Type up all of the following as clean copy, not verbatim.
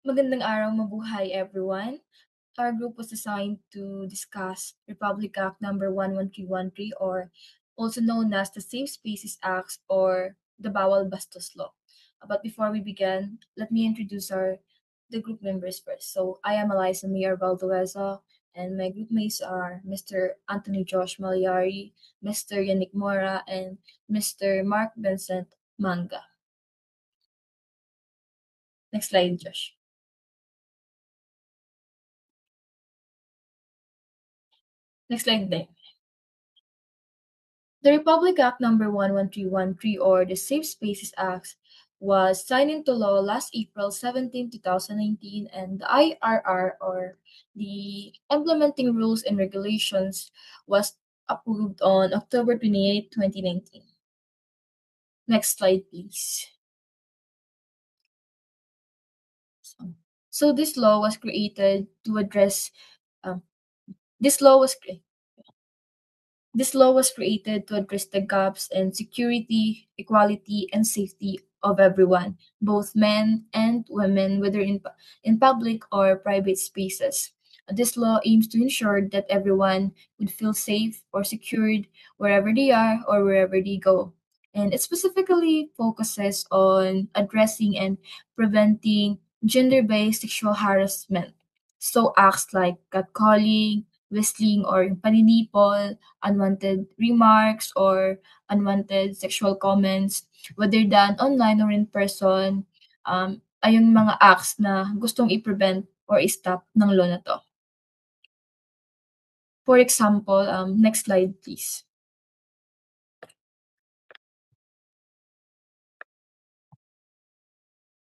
Magandang araw, mabuhay everyone. Our group was assigned to discuss Republic Act number 11313 or also known as the Safe Spaces Act or the Bawal Bastos Law. But before we begin, let me introduce the group members first. So I am Eliza Mayor Valdueza and my group mates are Mr. Anthony Josh Malyari, Mr. Yannick Mora, and Mr. Mark Vincent Manga. Next slide, Josh. Next slide din. The Republic Act number 11313 or the Safe Spaces Act was signed into law last April 17, 2019, and the IRR or the implementing rules and regulations was approved on October 28, 2019. Next slide, please. So this law was created to address this law was This law was created to address the gaps in security, equality, and safety of everyone, both men and women, whether in public or private spaces. This law aims to ensure that everyone would feel safe or secured wherever they are or wherever they go. And it specifically focuses on addressing and preventing gender based sexual harassment. So, acts like catcalling, whistling, or paninipol, unwanted remarks or unwanted sexual comments, whether done online or in person, ay yung mga acts na gustong i-prevent or i-stop ng law na 'to. For example, next slide please.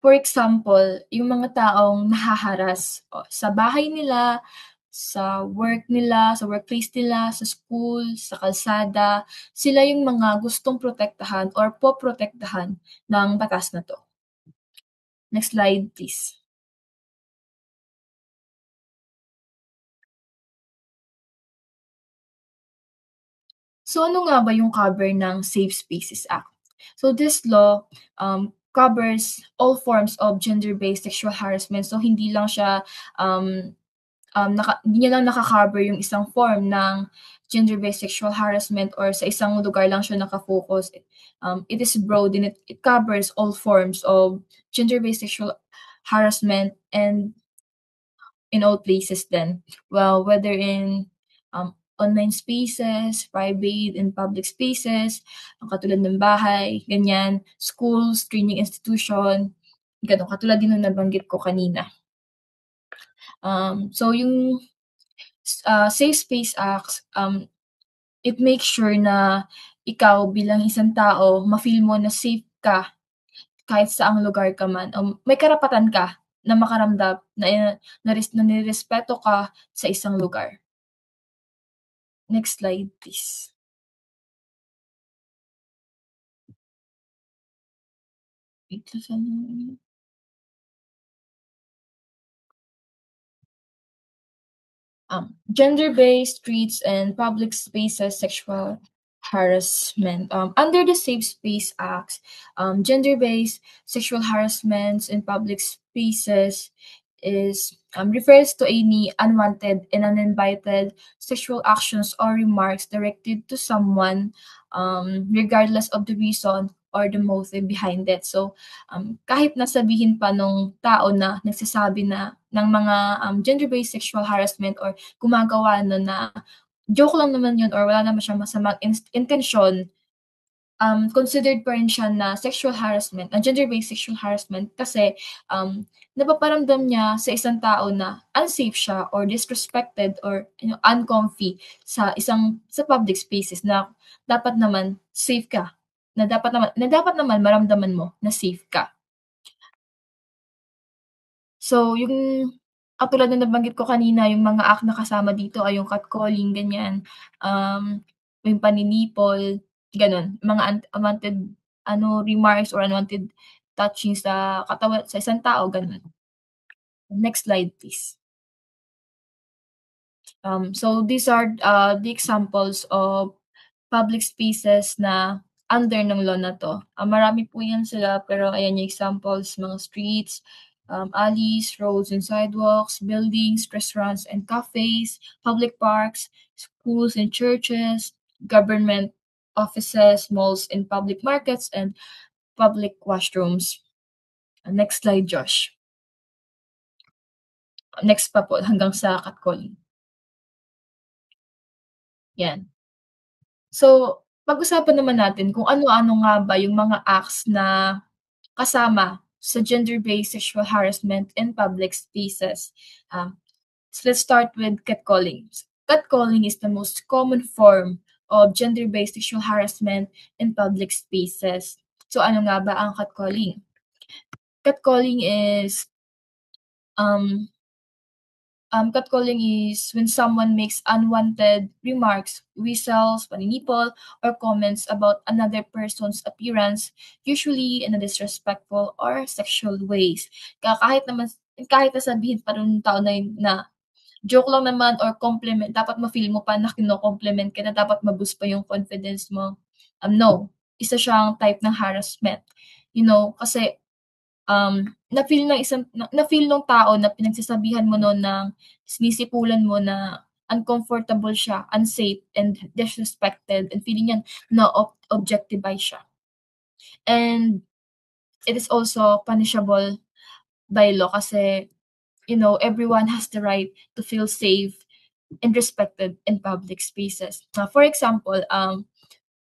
For example, yung mga taong nahaharas sa bahay nila, sa work nila, sa workplace nila, sa school, sa kalsada, sila yung mga gustong protektahan or poprotektahan ng batas na 'to. Next slide please. So ano nga ba yung cover ng Safe Spaces Act? So this law covers all forms of gender-based sexual harassment. So hindi lang siya hindi niya lang naka-cover yung isang form ng gender-based sexual harassment or sa isang lugar lang siya naka-focus. It is broad and it covers all forms of gender-based sexual harassment and in all places then. Well, whether in online spaces, private and public spaces, katulad ng bahay, ganyan, schools, training institution, gano'n. Katulad din ng nabanggit ko kanina. So yung Safe Space Act, it makes sure na ikaw bilang isang tao, ma-feel mo na safe ka kahit saang lugar ka man. May karapatan ka na makaramdam na nirespeto ka sa isang lugar. Next slide, please. Wait, saan gender-based streets and public spaces sexual harassment. Under the Safe Space Act, gender-based sexual harassments in public spaces is refers to any unwanted and uninvited sexual actions or remarks directed to someone, regardless of the reason or the motive behind it. So, kahit nasabihin pa nung tao na nagsasabi na ng mga gender-based sexual harassment or gumagawa nun na joke lang naman yun or wala naman siyang masamang intensyon, considered pa rin siya na sexual harassment, gender-based sexual harassment kasi napaparamdam niya sa isang tao na unsafe siya or disrespected or uncomfy sa public spaces na dapat naman safe ka, na dapat naman maramdaman mo na safe ka. So, yung katulad ng nabanggit ko kanina, yung mga act na kasama dito ay yung catcalling, ganyan, yung paninipol, gano'n. Mga unwanted remarks or unwanted touching sa katawan sa isang tao, gano'n. Next slide, please. So these are the examples of public spaces na under ng law na 'to. Marami po 'yan sila pero ayan yung examples, mga streets, alleys, roads and sidewalks, buildings, restaurants and cafes, public parks, schools and churches, government offices, malls and public markets, and public washrooms. Next slide, Josh. Next pa po hanggang sa catcalling. Yan. So, pag-usapan naman natin kung ano-ano nga ba yung mga acts na kasama sa gender-based sexual harassment in public spaces. So let's start with catcalling. Catcalling is the most common form of gender-based sexual harassment in public spaces. So ano nga ba ang catcalling? Catcalling is um catcalling is when someone makes unwanted remarks, whistles, paninipol, or comments about another person's appearance, usually in a disrespectful or sexual ways. Kahit na sabihin pa nung tao na yun na joke lang naman or compliment, dapat ma-feel mo pa na kino-compliment ka na, dapat ma-boost pa yung confidence mo. No, isa siyang type ng harassment. Kasi na-feel ng isang na-feel nung tao na pinagsasabihan mo nun ng sinisipulan mo na uncomfortable siya, unsafe, and disrespected, and feeling niya na objectify siya. And it is also punishable by law kasi, everyone has the right to feel safe and respected in public spaces. For example,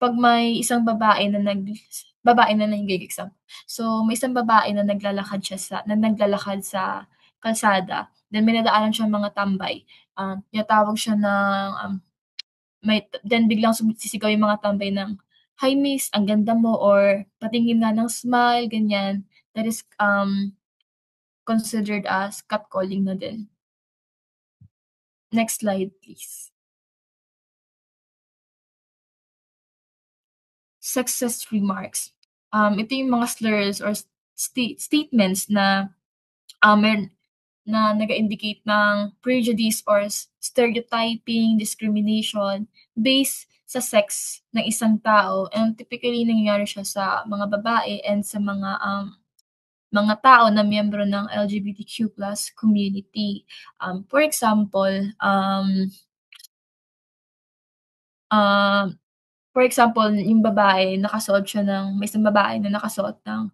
'pag may isang babae na lang yung example. So, may isang babae na naglalakad sa kalsada, then may nadaanan siyang mga tambay, tinatawag siya ng, then biglang sisisigaw yung mga tambay ng, "Hi miss, ang ganda mo," or patingin nga ng smile, ganyan. That is, considered as catcalling na din. Next slide, please. Sexist remarks. Ito yung mga slurs or statements na, meron na naga-indicate ng prejudice or stereotyping, discrimination based sa sex ng isang tao, and typically nangyayari siya sa mga babae and sa mga tao na miyembro ng LGBTQ+ community. For example, um For example, yung babae may isang babae na nakasuot ng,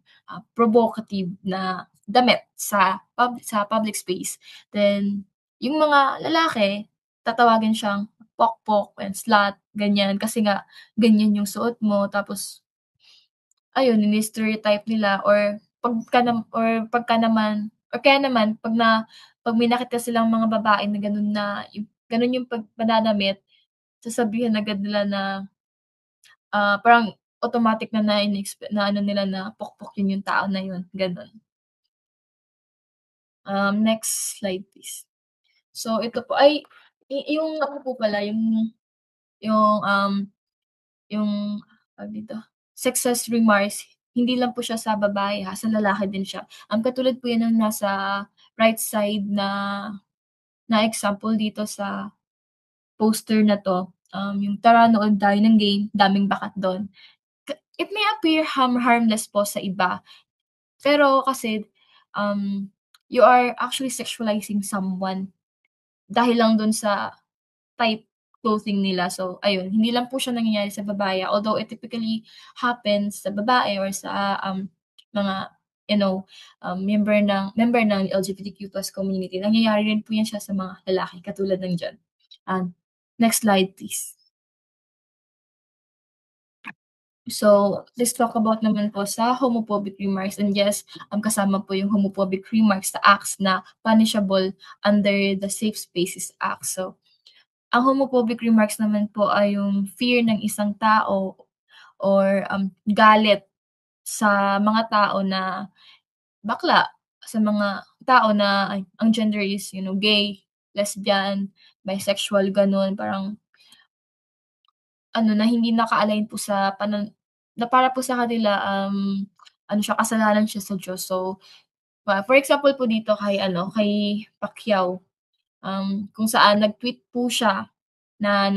provocative na damit sa public space. Then yung mga lalaki tatawagin siyang pokpok and slut, ganyan. Kasi nga ganyan yung suot mo, tapos ayun ini-stereotype nila, or kaya naman 'pag may nakita silang mga babae na gano'n yung pananamit, sasabihin agad nila na parang automatic na ano nila na pokpok yun yung tao na yun, gano'n. Next slide please. So ito po ay yung ano po pala yung, yung tawag dito, sexist remarks, hindi lang po siya sa babae sa lalaki din siya. Katulad po yan ng nasa right side na example dito sa poster na 'to, yung "Tara nood tayo ng game, daming bakat dun." It may appear harmless po sa iba, pero kasi, um, you are actually sexualizing someone dahil lang dun sa type clothing nila. So ayun, hindi lang po siya nangyayari sa babae, although it typically happens sa babae or sa, mga, you know, member ng LGBTQ+ community. Nangyayari rin po yan siya sa mga lalaki katulad ng diyan. Next slide please. So, let's talk about naman po sa homophobic remarks, and yes, kasama po yung homophobic remarks sa acts na punishable under the Safe Spaces Act. So, ang homophobic remarks naman po ay yung fear ng isang tao or, galit sa mga tao na bakla, sa mga tao na ang gender is, gay, lesbian, bisexual, gano'n. Parang ano na hindi naka-align po sa na para po sa kanila, ano siya, kasalanan siya sa Diyos. So, for example po dito kay Pacquiao, kung saan nag-tweet po siya na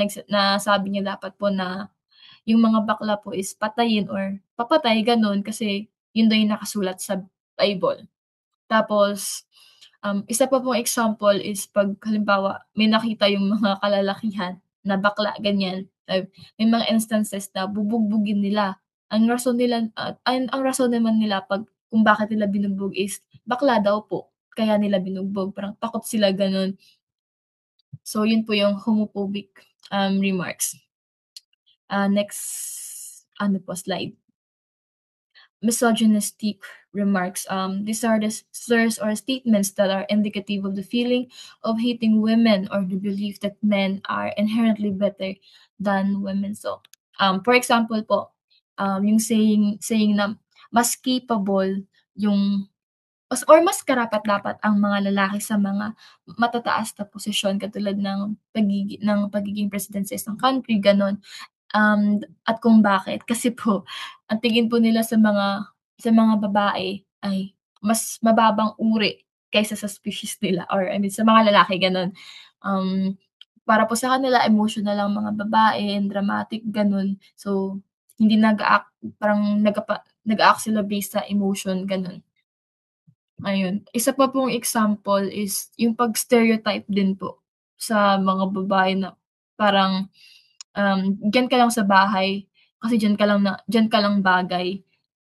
sabi niya dapat po na yung mga bakla po is patayin or papatay, gano'n, kasi yun daw yung nakasulat sa Bible. Tapos, isa pa pong example is 'pag halimbawa may nakita yung mga kalalakihan na bakla ganyan, may mga instances na bubugbugin nila. Ang rason naman nila 'pag kung bakit nila binugbog is bakla daw po, kaya nila binugbog, parang takot sila gano'n. So yun po yung homophobic, remarks. Next ano po slide. Misogynistic remarks. These are the slurs or statements that are indicative of the feeling of hating women or the belief that men are inherently better than women. So, for example po, yung saying na mas capable yung mas karapat-dapat ang mga lalaki sa mga matataas na posisyon katulad ng pagiging president sa isang country, gano'n. At kung bakit, kasi po ang tingin po nila sa mga babae ay mas mababang uri kaysa sa species nila, or I mean sa mga lalaki gano'n. Um, para po sa kanila emotional lang mga babae and dramatic gano'n. So, hindi parang nag-a-act sila based sa emotion gano'n, ayun. Isa pa pong example is yung pag-stereotype din po sa mga babae na parang diyan ka lang sa bahay, kasi diyan ka lang bagay,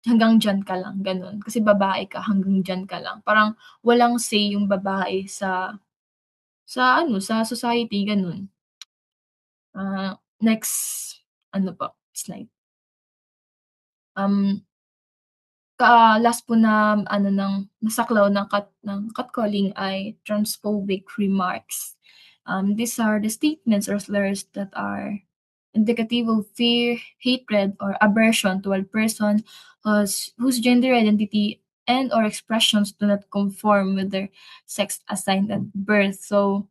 hanggang diyan ka lang, gano'n. Kasi babae ka, hanggang diyan ka lang. Parang walang say yung babae sa society, gano'n. Next ano po, slide. Um Last po na ano nasaklaw ng catcalling ay transphobic remarks. These are the statements or slurs that are indicative of fear, hatred, or aversion to a person whose gender identity and/or expressions do not conform with their sex assigned at birth. So,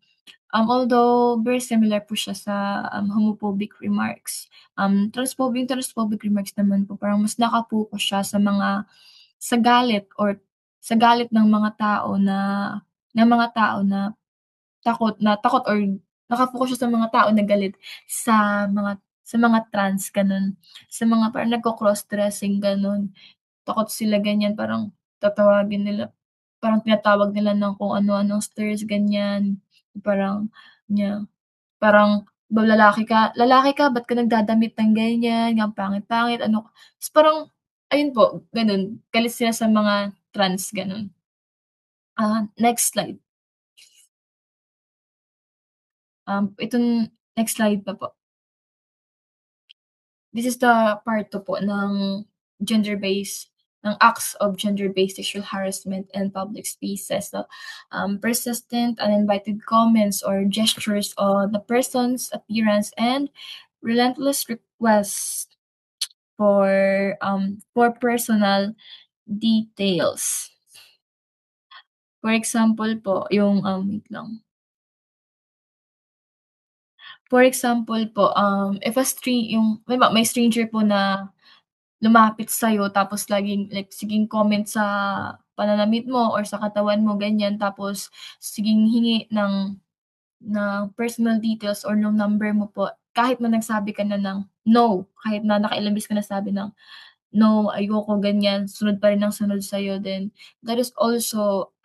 although very similar po siya sa, homophobic remarks, transphobic remarks naman po parang mas naka-focus siya sa galit ng mga tao na takot or naka-focus siya sa mga tao na galit sa mga trans gano'n, sa mga parang nagko-cross-dressing gano'n. Takot sila ganyan, parang tinatawag nila ng kung ano-anong slurs ganyan, parang nya parang, "Lalaki ka ba't ka nagdadamit ng ganyan, ang pangit-pangit ano ka." Ta's parang ayun po gano'n, galit sila sa mga trans gano'n. Next slide. Next slide pa po. This is the part 2 po ng acts of gender-based sexual harassment in public spaces. So, persistent uninvited comments or gestures on the person's appearance and relentless requests for personal details. For example po, wait lang. For example po, if halimbawa may stranger po na lumapit sa'yo tapos laging like siging comment sa pananamit mo or sa katawan mo ganyan, tapos siging hingi ng personal details or nung number mo po, kahit na nagsabi ka na ng no, kahit na nakailang beses ka nasabi ng, "No, ayoko," ganyan, sunod pa rin ng sunod sa'yo, then that is also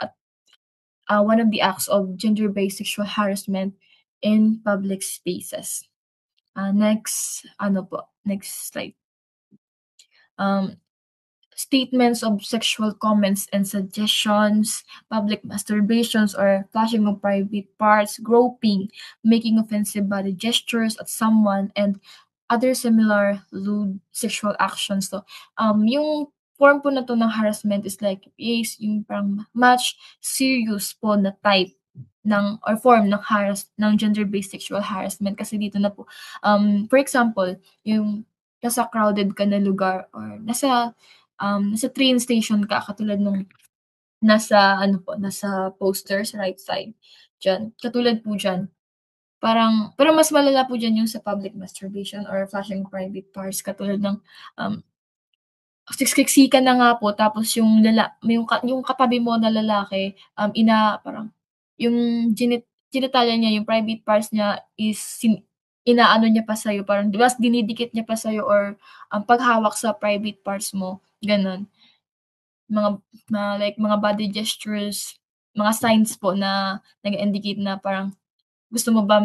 one of the acts of gender-based sexual harassment in public spaces. Next slide. Um, Statements of sexual comments and suggestions, public masturbations or flashing of private parts, groping, making offensive body gestures at someone, and other similar lewd sexual actions. So, yung form po na 'to ng harassment is yung parang much serious po na type or form ng gender-based sexual harassment, kasi dito na po, for example, yung nasa crowded ka na lugar or nasa train station ka katulad nung nasa poster sa right side, diyan. Katulad po diyan, pero mas malala po diyan yung sa public masturbation or flashing private parts katulad ng, um, siksikan na nga po tapos yung katabi mo na lalaki, parang yung genitalya niya, yung private parts niya is inaano niya pa sa'yo, parang mas dinidikit niya pa sa'yo or, paghawak sa private parts mo, gano'n. mga like mga body gestures, mga signs po na nag-indicate na parang gusto mo ba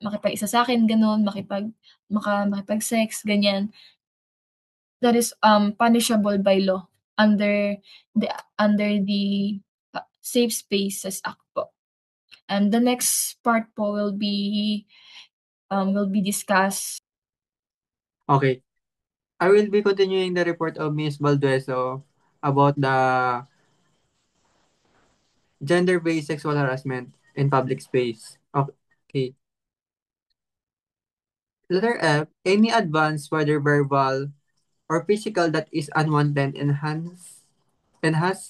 makipag-isa sa'kin gano'n, makipag-sex ganyan. That is, punishable by law the under the Safe Spaces Act po. And the next part po will be discussed. Okay. I will be continuing the report of Ms. Baldueso about the gender-based sexual harassment in public space. Okay. Letter F, any advance, whether verbal or physical, that is unwanted, enhance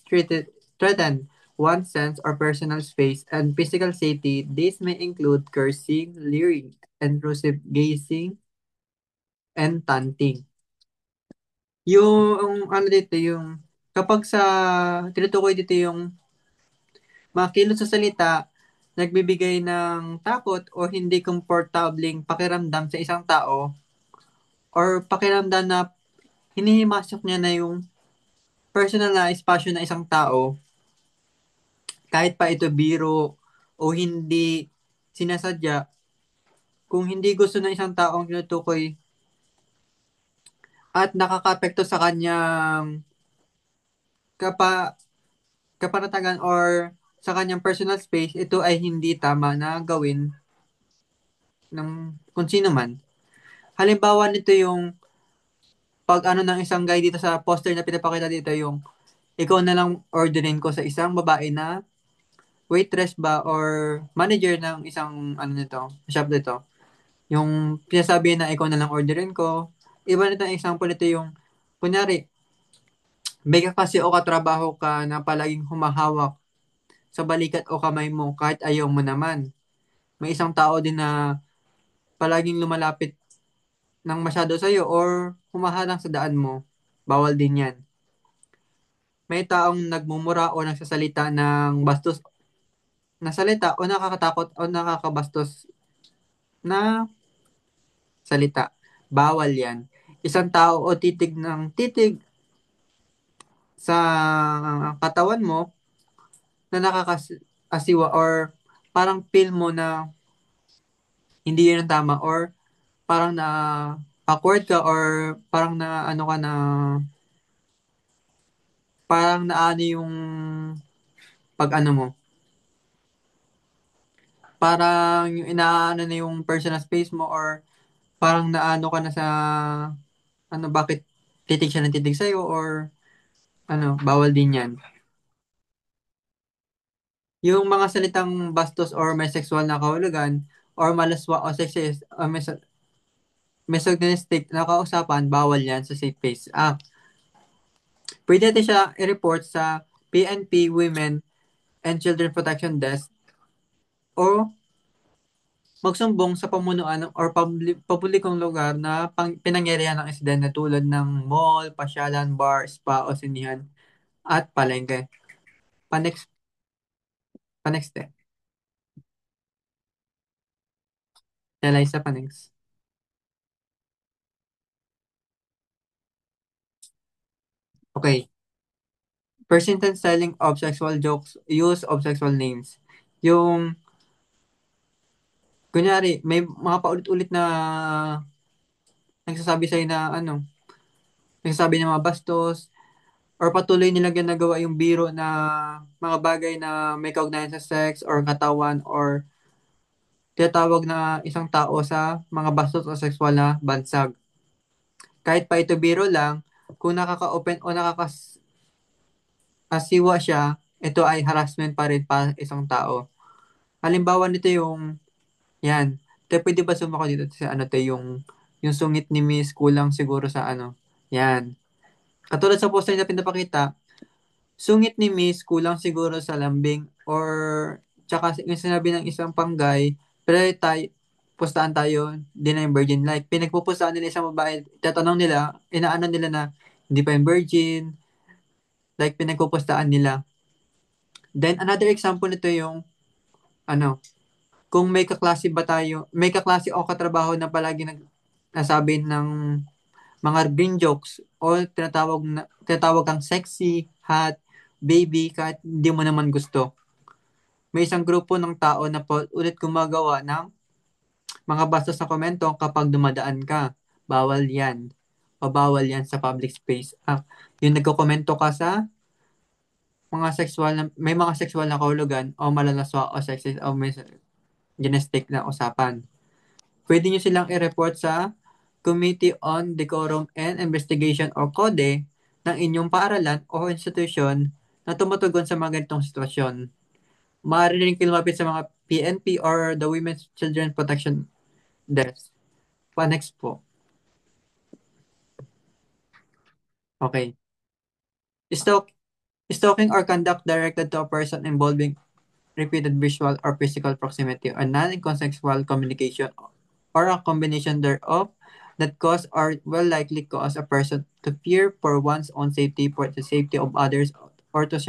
threaten one's sense or personal space and physical safety. This may include cursing, leering, intrusive gazing, and taunting. Yung ano dito, yung kapag sa tinutukoy dito yung mga kilos sa salita, nagbibigay ng takot o hindi komportabling pakiramdam sa isang tao or pakiramdam na hinihimasok niya na yung personal na espasyo ng isang tao kahit pa ito biro o hindi sinasadya, kung hindi gusto ng isang tao ang tinutukoy at nakakapekto sa kanyang kapa, kapanatagan or sa kanyang personal space, ito ay hindi tama na gawin ng kung sino man. Halimbawa nito yung pag ano ng isang guy dito sa poster na pinapakita dito yung ikaw na lang orderin ko sa isang babae na waitress ba or manager ng isang ano nito, shop nito. Yung pinasabi na ikaw na lang orderin ko. Iba nito ang example nito yung kunyari, may kasi o katrabaho ka na palaging humahawak sa balikat o kamay mo kahit ayaw mo naman. May isang tao din na palaging lumalapit ng masyado sa'yo or humaharang sa daan mo. Bawal din yan. May taong nagmumura o nagsasalita ng bastos na salita o nakakatakot o nakakabastos na salita. Bawal yan. Isang tao o titig ng titig sa katawan mo na nakakasiwa or parang feel mo na hindi yun ang tama or parang na awkward ka or parang na ano ka na parang naano yung pag ano mo parang yung inaano na yung personal space mo or parang naano ka na sa ano bakit titig siya ng titig sa'yo or ano bawal din yan. Yung mga salitang bastos or may sexual na kahulugan or malaswa o sexist o misogynistic na kausapan, bawal yan sa Safe Space Act. Pwede natin siya i-report sa PNP Women and Children Protection Desk o magsumbong sa pamunuan or publikong lugar na pinangyarihan ng insidente tulad ng mall, pasyalan, bar, spa o sinihan at palengke. Panext, panexte. Eliza Panex. Okay. Persistent selling of sexual jokes, use of sexual names. Yung, kunyari, may mga paulit-ulit na nagsasabi sa'yo na ano, nagsasabi ng mga bastos, or patuloy nila ginagawa yung biro na mga bagay na may kaugnayan sa sex or katawan or tinatawag na isang tao sa mga bastos o sexual na bansag. Kahit pa ito biro lang, kung nakaka-open o nakakasiwa siya, ito ay harassment pa rin pa isang tao. Halimbawa nito yung, yan, te pwede ba sumako dito sa ano te yung sungit ni Miss kulang siguro sa ano. Yan. Katulad sa poster na pinapakita, sungit ni Miss kulang siguro sa lambing or tsaka yung sinabi ng isang panggay, pero tayo, pustahan tayo, di na yung virgin. Like, pinagpupustaan nila isang babae, tatanong nila, inaano nila na hindi pa yung virgin, like pinagpupustaan nila. Then, another example nito yung, ano, kung may kaklase ba tayo, may kaklase o katrabaho na palagi nasabi ng mga green jokes o tinatawag na tinatawag kang sexy, hot, baby, kahit hindi mo naman gusto. May isang grupo ng tao na ulit gumagawa ng mga bastos na komento kapag dumadaan ka. Bawal yan. O bawal yan sa public space. Yung nagkokomento ka sa may mga sexual na kahulugan o malalaswa o sexist o misogynistic na usapan. Pwede nyo silang i-report sa Committee on Decorum and Investigation o CODE ng inyong paaralan o institusyon na tumutugon sa mga ganitong sitwasyon. Maaari rin kayo lumapit sa mga PNP or the Women's Children Protection Desk. Next po. Okay. Stalking or conduct directed to a person involving repeated visual or physical proximity or non-consensual communication or a combination thereof that cause or will likely cause a person to fear for one's own safety, for the safety of others, or to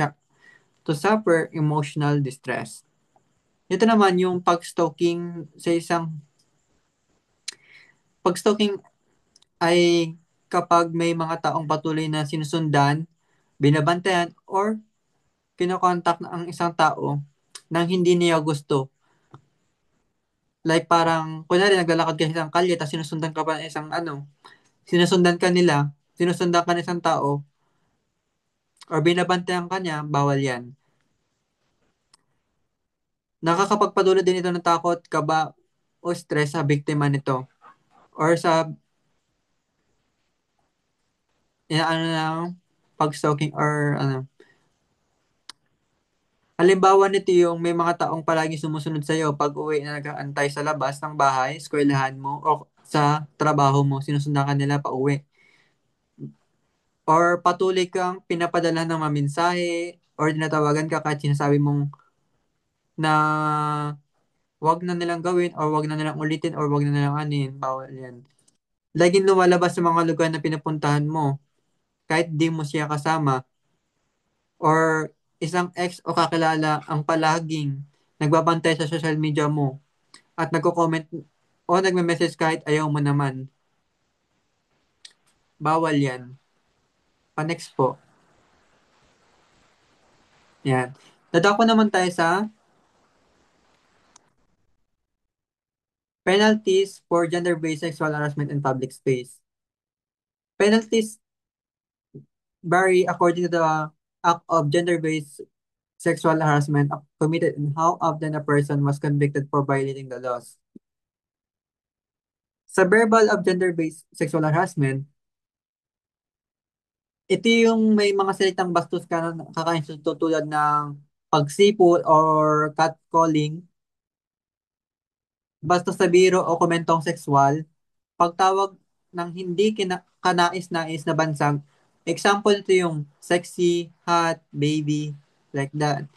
suffer emotional distress. Ito naman yung pag-stalking ay kapag may mga taong patuloy na sinusundan, binabantayan, or kinokontak na ang isang tao nang hindi niya gusto. Like parang, kunwari naglalakad ka sa isang kalye, tapos sinusundan ka pa ng isang sinusundan ka ng isang tao, or binabantayan ka niya, bawal yan. Nakakapagpadulot din ito ng takot, kaba, o stress sa biktima nito. Or sa, ano na, pag-stalking or ano. Halimbawa nito yung may mga taong palagi sumusunod sa iyo pag uwi na nag-aantay sa labas ng bahay, eskwelahan mo, o sa trabaho mo, sinusundan ka nila pa uwi. Or patuloy kang pinapadala ng mga mensahe, or tinatawagan ka kahit sinasabi mong na wag na nilang gawin or wag na nilang ulitin or wag na nilang anin, bawal yan. Laging lumalabas sa mga lugar na pinupuntahan mo kahit di mo siya kasama, or isang ex o kakilala ang palaging nagbabantay sa social media mo at nagko-comment o nagme-message kahit ayaw mo naman. Bawal yan. Pa-next po. Yan. Dadako naman tayo sa penalties for gender-based sexual harassment in public space. Penalties vary according to the act of gender-based sexual harassment committed and how often a person was convicted for violating the laws. Sa verbal of gender-based sexual harassment, ito yung may mga salitang bastos ka na kakainsulto tulad ng pagsipol or catcalling, bastos sa biro o komentong sexual, pagtawag ng hindi kanais-nais na bansang. Example ito yung sexy, hot, baby, like that.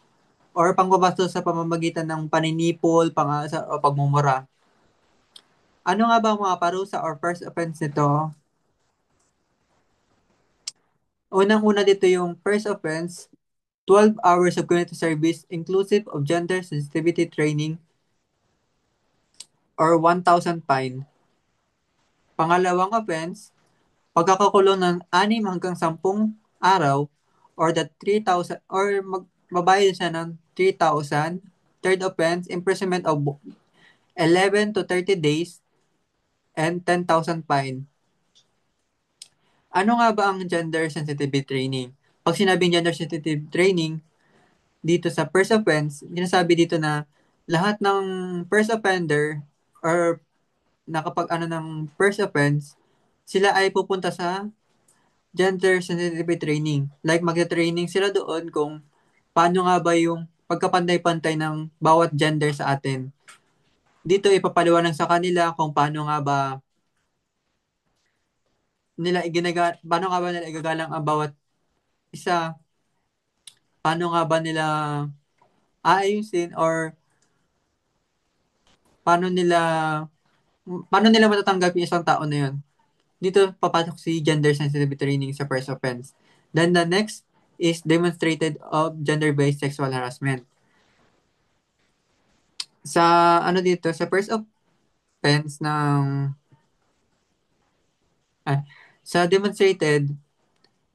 Or pangbabastos sa pamamagitan ng paninipol, pangasa o pagmumura. Ano nga ba ang mga parusa or first offense nito? Unang-una dito yung first offense, 12 hours of community service inclusive of gender sensitivity training or 1,000 fine. Pangalawang offense, pagkakakulong ng 6 hanggang 10 araw or the 3,000 or magbabayad siya ng 3,000. Third offense, imprisonment of 11 to 30 days and 10,000 fine. Ano nga ba ang gender sensitivity training? Pag sinabing gender sensitive training, dito sa first offense, sinasabi dito na lahat ng first offender or nakapag ano ng first offense, sila ay pupunta sa gender sensitivity training. Like magta-training sila doon kung paano nga ba yung pagkapantay-pantay ng bawat gender sa atin. Dito ipapaliwanag sa kanila kung paano nga ba paano nga ba nila igagalang ang bawat isa, paano nga ba nila aayusin or paano nila paano nila matatanggap yung isang tao na yun. Dito papasok si gender sensitive training sa first offense. Then the next is demonstrated of gender-based sexual harassment. Sa ano dito, sa first offense ng sa demonstrated,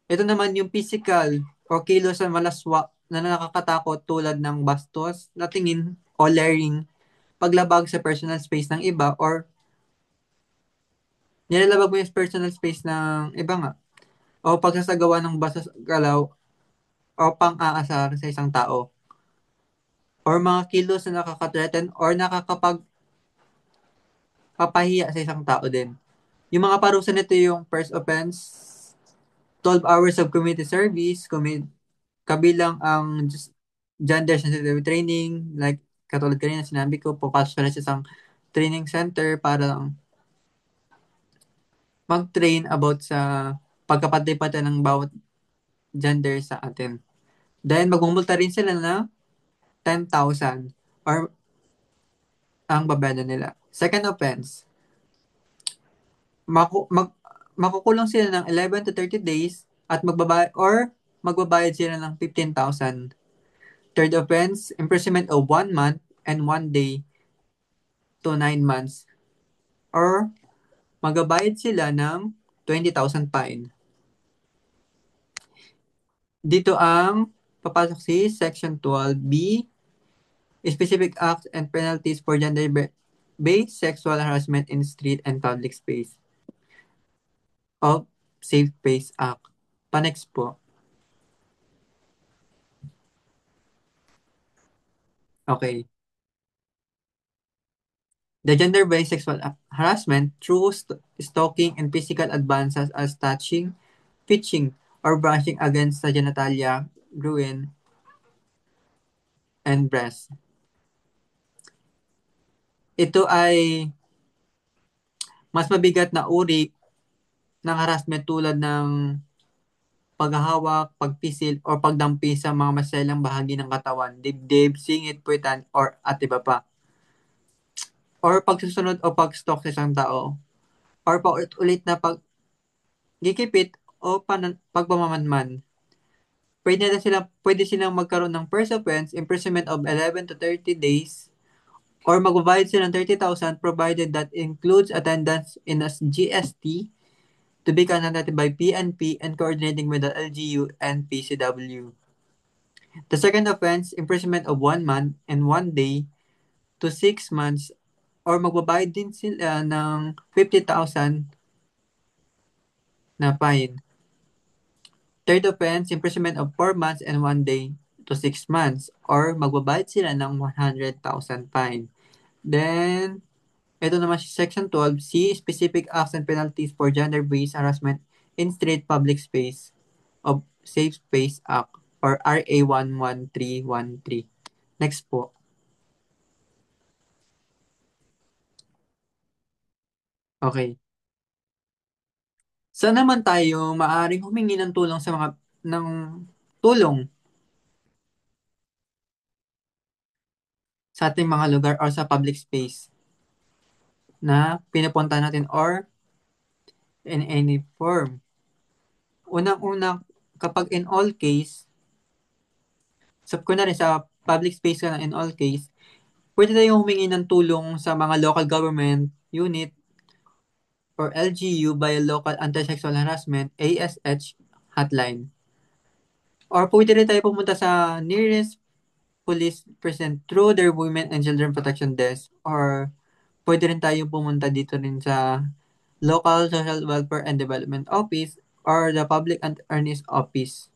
Ito naman yung physical o kilos na malaswa na nakakatakot tulad ng bastos, natingin o layering, paglabag sa personal space ng iba or nilalabag mo yung personal space ng iba nga o pagsasagawa ng bastos galaw o pang-aasar sa isang tao or mga kilos na nakaka-threaten or nakakapagpapahiya sa isang tao din. Yung mga parusa nito yung first offense, 12 hours of community service, kabilang ang gender sensitive training, like katulad kanina sinabi ko, papasok ka na sa isang training center para mag-train about sa pagkapatay-patay ng bawat gender sa atin. Then, magmumulta rin sila na 10,000 or ang babada nila. Second offense, maku- mag, makukulong sila ng 11 to 30 days at magbabayad sila ng 15,000. Third offense, imprisonment of 1 month and 1 day to 9 months or magabayad sila ng 20,000 fine. Dito ang papasok si Section 12B, Specific Acts and Penalties for Gender-Based Sexual Harassment in Street and Public Space of Safe Space Act. Panext po. Okay. The gender-based sexual harassment through stalking and physical advances as touching, pitching, or brushing against the genitalia, groin, and breast. Ito ay mas mabigat na uri ng harassment tulad ng paghahawak, pagpisil, o pagdampi sa mga maselang bahagi ng katawan, dibdib, singit, puwitan, or at iba pa. Or pagsusunod o pag-stalk sa isang tao. Or paulit-ulit na paggigipit o pagpamamanman. Pwede silang magkaroon ng first offense, imprisonment of 11 to 30 days, or magbabayad sila ng 30,000 provided that includes attendance in a GST to be conducted by PNP and coordinating with the LGU and PCW. The second offense, imprisonment of 1 month and 1 day to 6 months or magbabayad din sila ng 50,000 na fine. Third offense, imprisonment of 4 months and 1 day to 6 months or magbabayad sila ng 100,000 fine. Then, ito naman si Section 12C, Specific Acts and Penalties for Gender-Based Harassment in Street Public Space of Safe Space Act or RA 11313. Next po. Okay. Saan naman tayo maaring humingi ng tulong sa mga ng tulong sa ating mga lugar or sa public space na pinupunta natin or in any form. Unang-una, kapag in all case, kunwari sa public space ka na in all case, pwede tayong humingi ng tulong sa mga local government unit or LGU by Local Anti-Sexual Harassment, ASH hotline. Or pwede rin tayo pumunta sa nearest police present through their Women and Children Protection Desk or pwede rin tayo pumunta dito rin sa Local Social Welfare and Development Office or the Public Attorney's Office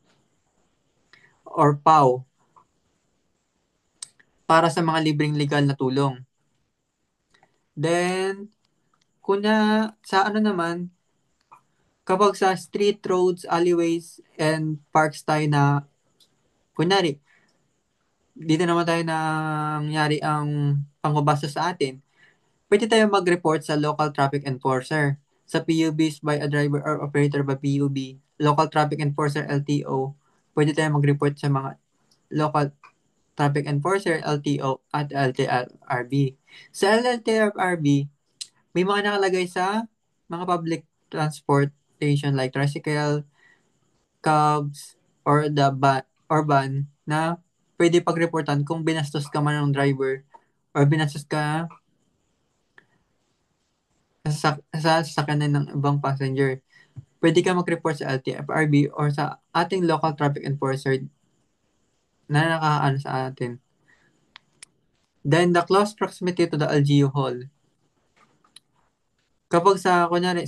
or PAW para sa mga libreng legal na tulong. Then, sa ano naman, kapag sa street, roads, alleyways, and parks tayo na, kunyari, dito naman tayo nangyari ang pangbabasa sa atin, pwede tayo mag-report sa local traffic enforcer, sa PUBs by a driver or operator by PUB, local traffic enforcer LTO, pwede tayo mag-report sa mga local traffic enforcer LTO at LTFRB. Sa LTFRB, may mga nakalagay sa mga public transportation like tricycle, cabs, or van na pwede pagreportan kung binastos ka man ng driver or binastos ka sa sasakyan ng ibang passenger. pwede ka mag-report sa LTFRB or sa ating local traffic enforcer na nakaano sa atin. Then, the close proximity to the LGU hall. Kapag kunyari,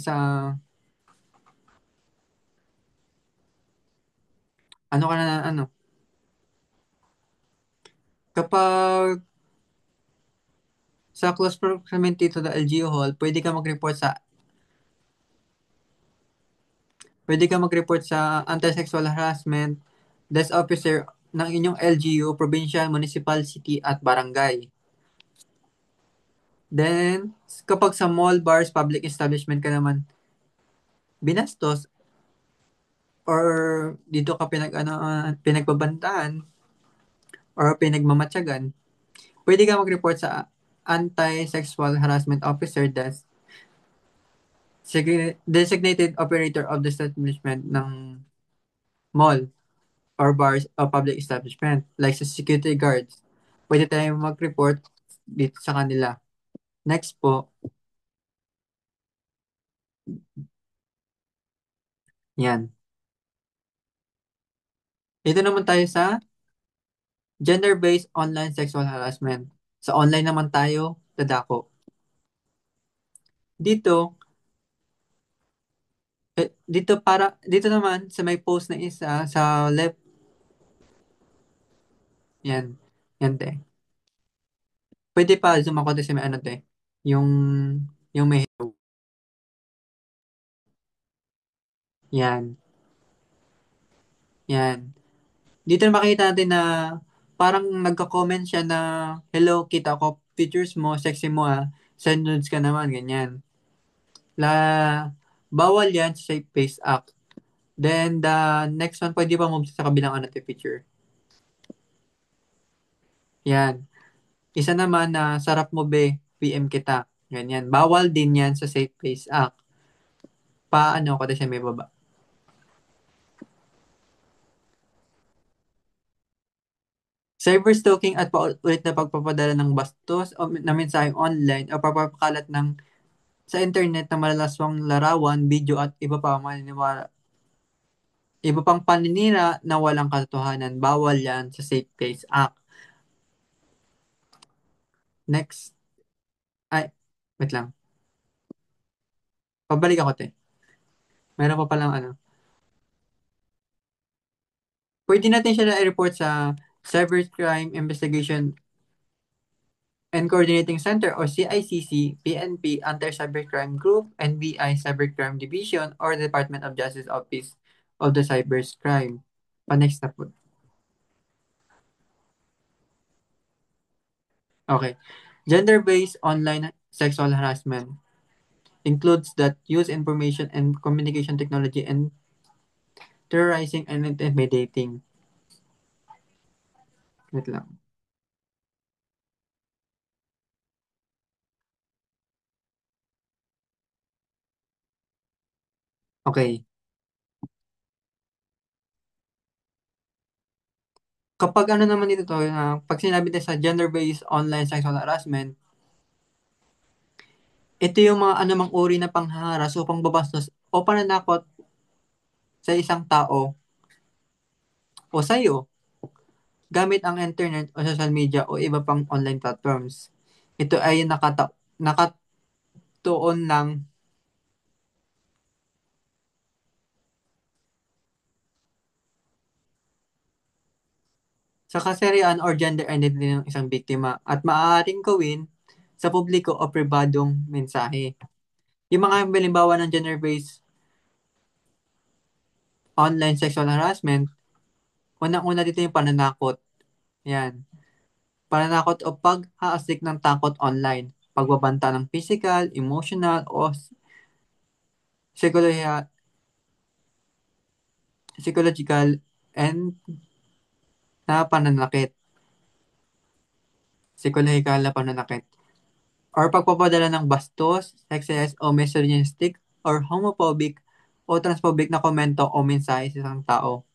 ano ka na, kapag sa close proximity to the LGU hall, pwede ka mag-report sa anti-sexual harassment desk officer ng inyong LGU, provincial, municipal, city, at barangay. Then, kapag sa mall, bars, public establishment ka naman binastos or dito ka pinagbabantaan or pinagmamatyagan, pwede ka mag-report sa anti-sexual harassment officer desk designated operator of the establishment ng mall or bars o public establishment like sa security guards. Pwede tayong mag-report dito sa kanila. Next po, yan. Dito naman tayo sa gender-based online sexual harassment. Sa online naman tayo, dadako. Dito, dito naman sa may post na isa sa left, yan. Yan te. Pwede pa zoom ako sa may ano te. Yung may yan. Yan. Dito na makita natin na parang nagka-comment siya na, hello, kita ko pictures mo, sexy mo ah. Send nudes ka naman, ganyan. Bawal yan sa Safe Face Act. Then, the next one, pwede pa move sa kabilang ano, picture. Yan. Isa naman na, sarap mo be, PM kita. Ganyan. Bawal din yan sa Safe Face Act. Paano ko siya may baba. Cyberstalking at paulit na pagpapadala ng bastos o na mensaheng online o pagpapakalat ng sa internet na malalaswang larawan, video at iba pang paninira na walang katotohanan. Bawal yan sa Safe Place Act. Next. Ay, wait lang. Pabalik ako, te. Meron pa palang ano. Pwede natin siya na-report sa Cybercrime Investigation and Coordinating Center or CICC, PNP, Anti-Cybercrime Group, NBI Cybercrime Division, or Department of Justice Office of the Cybercrime. Pa-next na po. Okay. Gender-based online sexual harassment includes that use information and communication technology and terrorizing and intimidating. Wait lang. Okay. Kapag ano naman dito to, pag sinabi tayo sa gender-based online sexual harassment, ito yung mga anumang uri na pangharas o pangbabastos o pananakot sa isang tao o sa'yo gamit ang internet o social media o iba pang online platforms. Ito ay nakatuon ng sa kasarian or gender identity ng isang biktima at maaaring gawin sa publiko o pribadong mensahe. Yung mga halimbawa ng gender-based online sexual harassment, unang-una dito yung pananakot. Yan. Pananakot o paghaasik ng takot online. Pagbabanta ng physical, emotional, o psychological, psychological and na pananakit. Psychological na pananakit. Or pagpapadala ng bastos, sexist o misogynistic or homophobic o transphobic na komento o mensahe sa isang tao.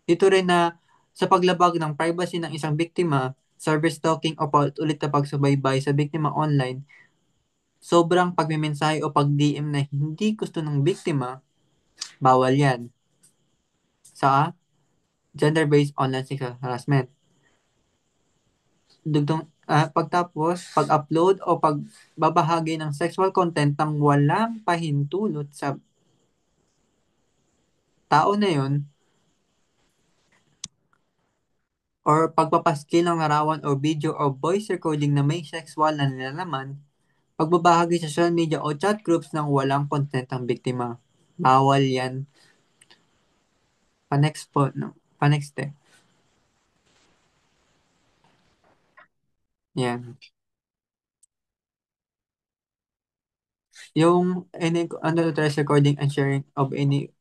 Dito rin na sa paglabag ng privacy ng isang biktima, cyber stalking o paulit-ulit na pagsubaybay sa biktima online, sobrang pagmemensahe o pag-DM na hindi gusto ng biktima, bawal yan sa gender-based online sexual harassment. Pagtapos, pag-upload o pagbabahagi ng sexual content ng walang pahintulot sa tao na yun or pagpapaskil ng larawan o video o voice recording na may sexual na nilalaman, pagbabahagi sa social media o chat groups ng walang content ang biktima. Bawal yan. Pa-next po, no? Pa-next eh. Yan. Yung any unauthorized recording and sharing of any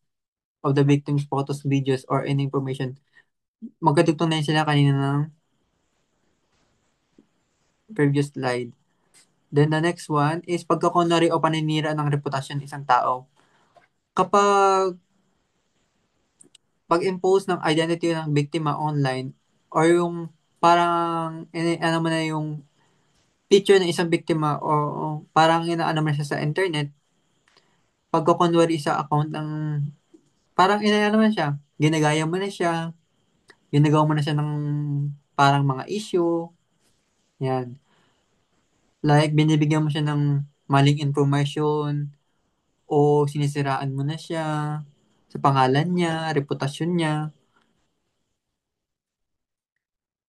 of the victim's photos, videos, or any information. Magkatugtong na yun sila kanina ng previous slide. Then the next one is pagkakunwari o paninira ng reputasyon ng isang tao. Kapag pag-impose ng identity ng biktima online or yung parang ano mo na yung picture ng isang biktima o parang inaano mo na siya sa internet, pagkakunwari sa account ng parang inaano mo na siya, ginagaya mo na siya, ginagawa mo na siya ng parang mga issue, yan. Like, binibigyan mo siya ng maling information o sinisiraan mo na siya sa pangalan niya, reputasyon niya.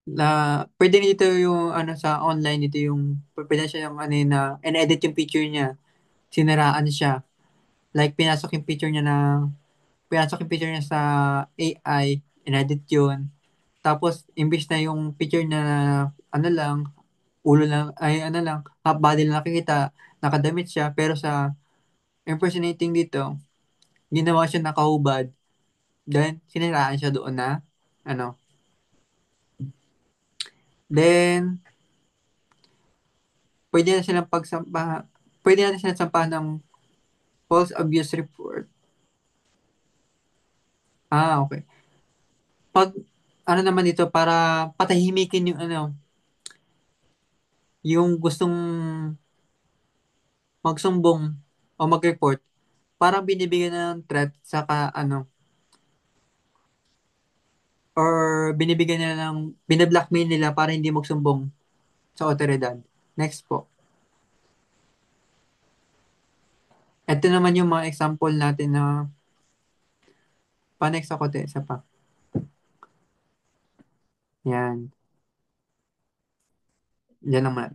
Na pwede dito yung ano sa online dito yung pwede siya yung ano yun na in-edit yung picture niya. Siniraan siya. Like pinasok yung picture niya sa AI, in-edit yun. Tapos imbis na yung picture niya na ano lang, ulo lang, ay ano lang, half body lang nakikita, nakadamit siya, pero sa impersonating dito, ginawa siya nakahubad. Then, siniraan siya doon na, ano. Then, pwede na silang pwede natin silang sampahan ng false abuse report. Okay. Pag, ano naman dito, para patahimikin yung ano, yung gustong magsumbong o mag-report, parang binibigyan ng threat saka ano, or binibigyan nila binablockmail nila para hindi magsumbong sa otoridad. Next po. Ito naman yung mga example natin na pa-next ako isa pa. Yan. Yan naman.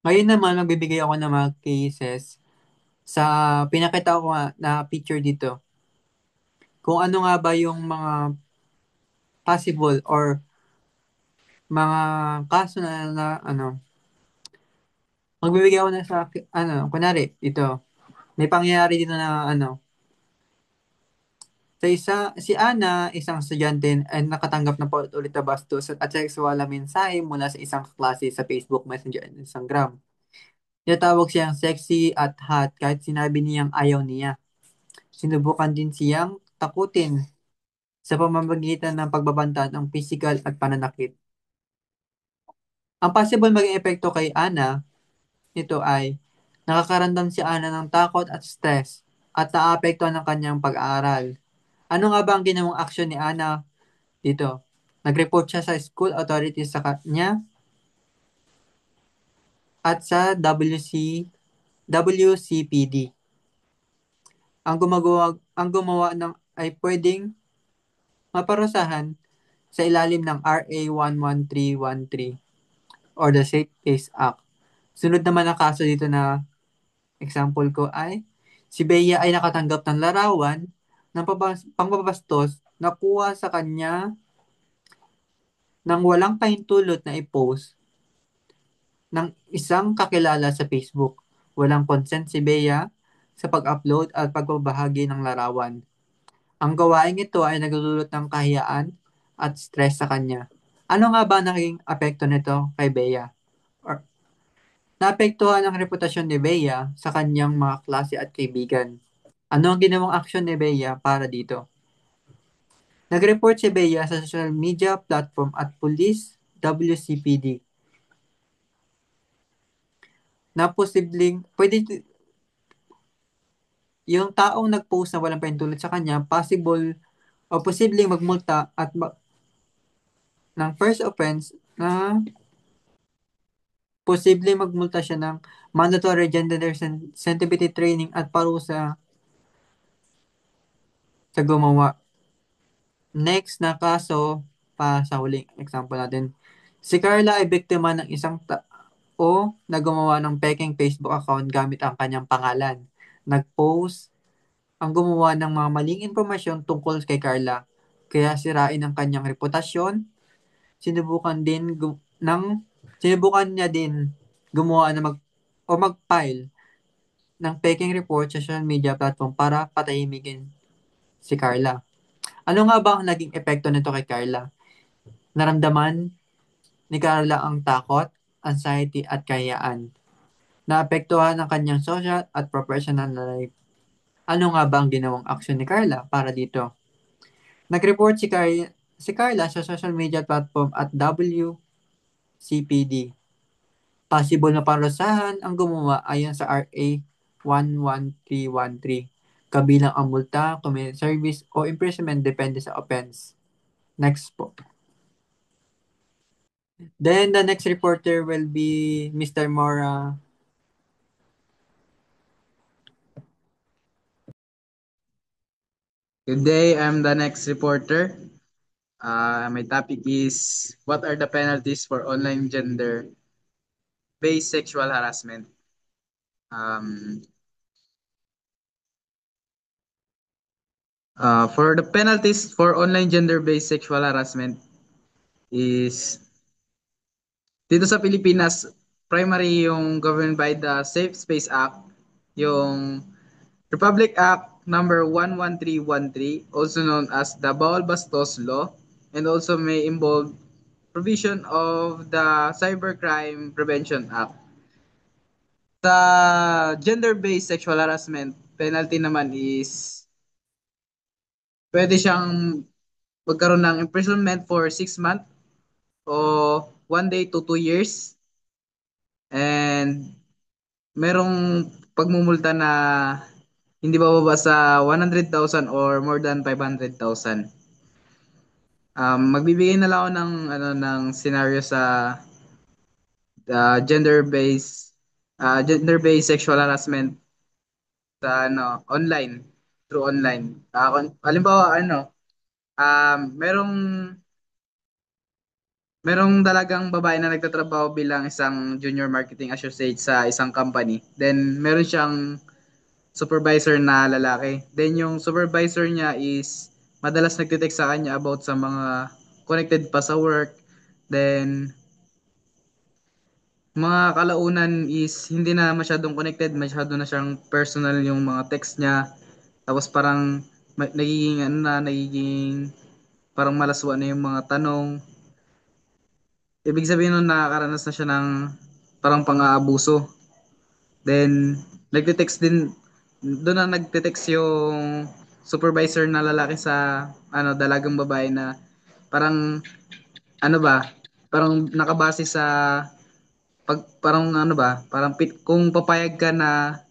Ngayon naman, magbibigay ako ng mga cases sa pinakita ko nga na picture dito. Kung ano nga ba yung mga possible or mga kaso na ano, magbibigay ako na sa, ano, kunwari, ito, may pangyayari dito na, ano, si Ana, isang estudyante ay nakatanggap ng paulit-ulit na bastos at sexual na mensahe mula sa isang klase sa Facebook Messenger at Instagram. Tinatawag siyang sexy at hot kahit sinabi niyang ayaw niya. Sinubukan din siyang takutin sa pamamagitan ng pagbabanta ng physical at pananakit. Ang possible maging epekto kay Ana nito ay nakakaramdam si Ana ng takot at stress at naapektuhan ng kanyang pag-aaral. Ano nga ba ang ginawang aksyon ni Ana dito? Nag-report siya sa school authorities sa kanya at sa WCPD. Ang gumawa ng ay pwedeng maparusahan sa ilalim ng RA 11313 or the Safe Case Act. Sunod naman ang kaso dito na example ko ay si Bea ay nakatanggap ng larawan ng pangbabastos na kuha sa kanya nang walang pahintulot na i-post ng isang kakilala sa Facebook. Walang consent si Bea sa pag-upload at pagbabahagi ng larawan. Ang gawaing ito ay nagdudulot ng kahiyaan at stress sa kanya. Ano nga ba naging apekto nito kay Bea? Or, naapektuhan ang reputasyon ni Bea sa kanyang mga klase at kaibigan. Ano ang ginawang aksyon ni Bea para dito? Nag-report si Bea sa social media platform at police WCPD. na posibleng, pwede, yung taong nag-post na walang pahintulot sa kanya, possible o posibleng magmulta at ng first offense na posibleng magmulta siya ng mandatory gender sensitivity training at parusa sa gumawa. Next na kaso pa sa huling example natin. Si Carla ay biktima ng isang tao na gumawa ng peking Facebook account gamit ang kanyang pangalan. Nag-post ang gumawa ng mga maling impormasyon tungkol kay Carla. Kaya sirain ang kanyang reputasyon. Sinubukan din sinubukan niya din gumawa na mag-file ng peking report sa social media platform para patahimikin si Carla. Ano nga ba ang naging epekto nito kay Carla? Naramdaman ni Carla ang takot, anxiety at kayaan. Naapektuhan ang kanyang social at professional life. Ano nga ba ang ginawang aksyon ni Carla para dito? Nag-report si Carla sa social media platform at WCPD. Possible na parusahan ang gumawa ayon sa RA 11313. Kabilang ang multa, community service o imprisonment depende sa offense. Next po. Then the next reporter will be Mr. Mora. Good day, I'm the next reporter. My topic is what are the penalties for online gender-based sexual harassment? Um, for the penalties for online gender-based sexual harassment is dito sa Pilipinas, primary yung governed by the Safe Space Act, yung Republic Act number 11313, also known as the Bawal Bastos Law, and also may involve provision of the Cybercrime Prevention Act. Sa gender-based sexual harassment, penalty naman is pwede siyang magkaroon ng imprisonment for 6 months o 1 day to 2 years. And merong pagmumulta na hindi bababa sa 100,000 or more than 500,000. Magbibigay na lang ako ng ng scenario sa gender-based sexual harassment sa online, through online. Halimbawa merong dalagang babae na nagtatrabaho bilang isang junior marketing associate sa isang company. Then meron siyang supervisor na lalaki. Then yung supervisor niya is madalas nagte-text sa kanya about sa mga connected pa sa work. Then mga kalaunan is hindi na masyadong connected, masyado na siyang personal yung mga text niya. Tapos parang nagiging parang malaswa na yung mga tanong. Ibig sabihin nun nakakaranas na siya ng parang pang-aabuso. Then nagte-text din, doon na nagte-text yung supervisor na lalaki sa dalagang babae na parang ano ba, parang nakabase sa parang parang kung papayag ka na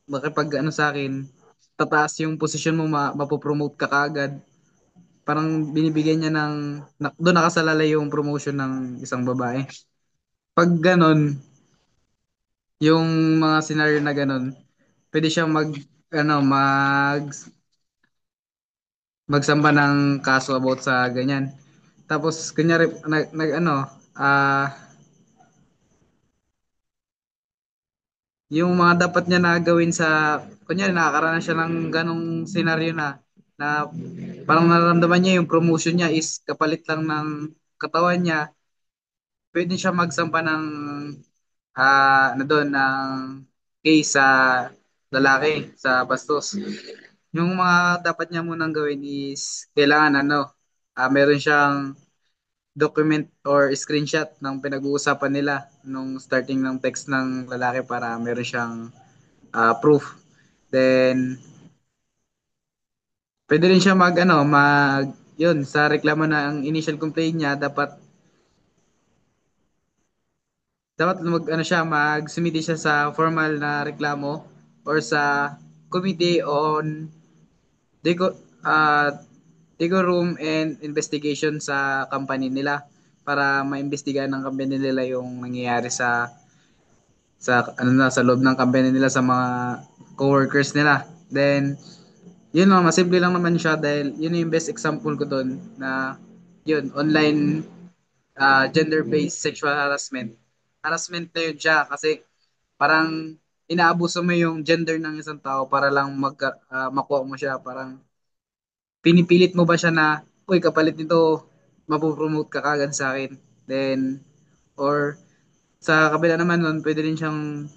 makipag sa akin, tataas yung posisyon mo, mapopromote ka kaagad. Parang binibigyan niya doon nakasalalay yung promotion ng isang babae. Pag ganon, yung mga scenario na ganon, pwede siyang ano, mag, magsamba ng kaso about sa ganyan. Tapos, kunyari, ah, yung mga dapat niya na gawin kunyari, nakakaranas siya ng ganong senaryo na parang nararamdaman niya yung promotion niya is kapalit lang ng katawan niya, pwede siya magsampa ng doon ng case sa lalaki sa bastos. Yung mga dapat niya munang gawin is kailangan meron siyang document or screenshot ng pinag-uusapan nila nung starting ng text ng lalaki para meron siyang proof. Then pwede rin siya yun sa reklamo na ang initial complaint niya, dapat mag-submit siya sa formal na reklamo or sa Committee on Deco, uh, Room and Investigation sa company nila para maimbestigahan ng company nila yung nangyayari sa loob ng company nila sa mga coworkers nila. Then yun lang, masimple lang naman siya dahil yun yung best example ko doon na yun, online gender-based sexual harassment. Harassment na yun siya kasi parang inaabuso mo yung gender ng isang tao para lang makuha mo siya. Parang pinipilit mo ba siya na, uy, kapalit nito, mapopromote ka kagad sa akin. Then, or sa kabila naman nun, pwede rin siyang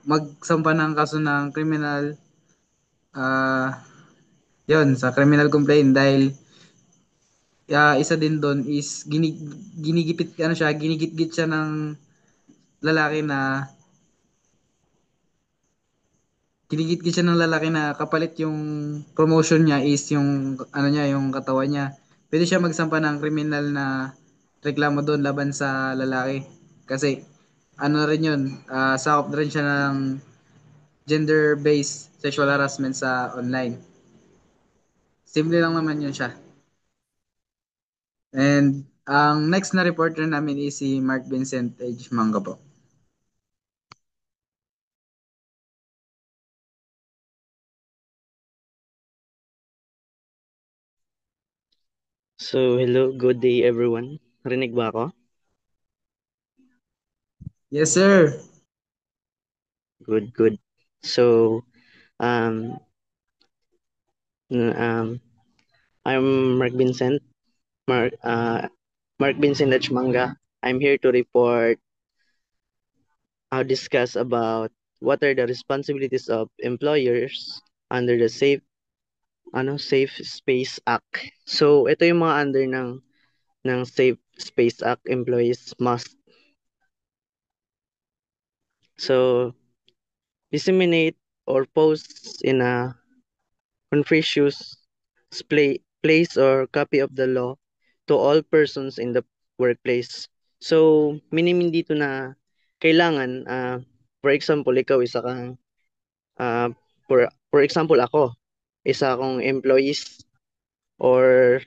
magsampa ng kaso ng criminal, yun, sa criminal complaint dahil isa din doon is ginigit-git siya ng lalaki na ginigit-git siya ng lalaki na kapalit yung promotion niya is yung ano niya, yung katawan niya. Pwede siya magsampa ng kriminal na reklamo doon laban sa lalaki. Kasi ano rin yun, sakop na rin siya ng gender-based sexual harassment sa online. Simple lang naman yun siya. And ang next na reporter namin is si Mark Vincent H. Manga po. So, hello, good day everyone. Rinig ba ako? Yes, sir. Good. So, um, n- um, I'm Mark Vincent H. Manga. I'm here to report, discuss about what are the responsibilities of employers under the Safe Space Act. So, ito yung mga under ng Safe Space Act employees must. So, disseminate or post in a Confucius place or copy of the law to all persons in the workplace. So, minimin dito na kailangan, for example, ikaw isa kang, uh, for example, ako, isa akong employees or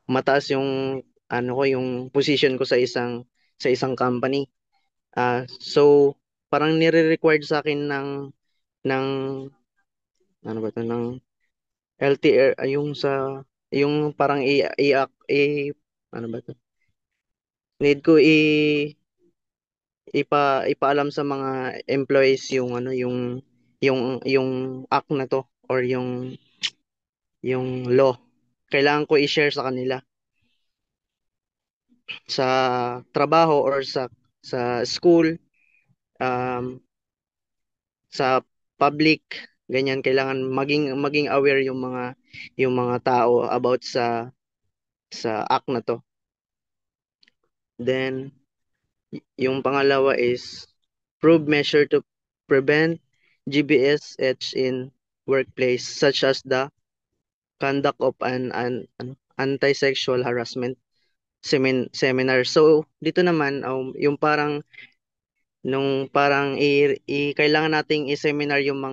mataas yung yung position ko sa isang company. So parang nire-required sa akin ng ano ba 'to ng LTR yung parang ano ba 'to? Need ko ipaalam sa mga employees yung act na to or yung law. Kailangan ko i-share sa kanila sa trabaho or sa school, um, sa public, ganyan kailangan maging aware yung mga tao about sa act na to. Then yung pangalawa is prove measure to prevent GBSH in workplace such as the conduct of an anti-sexual harassment seminar. So dito naman yung parang kailangan nating i-seminar yung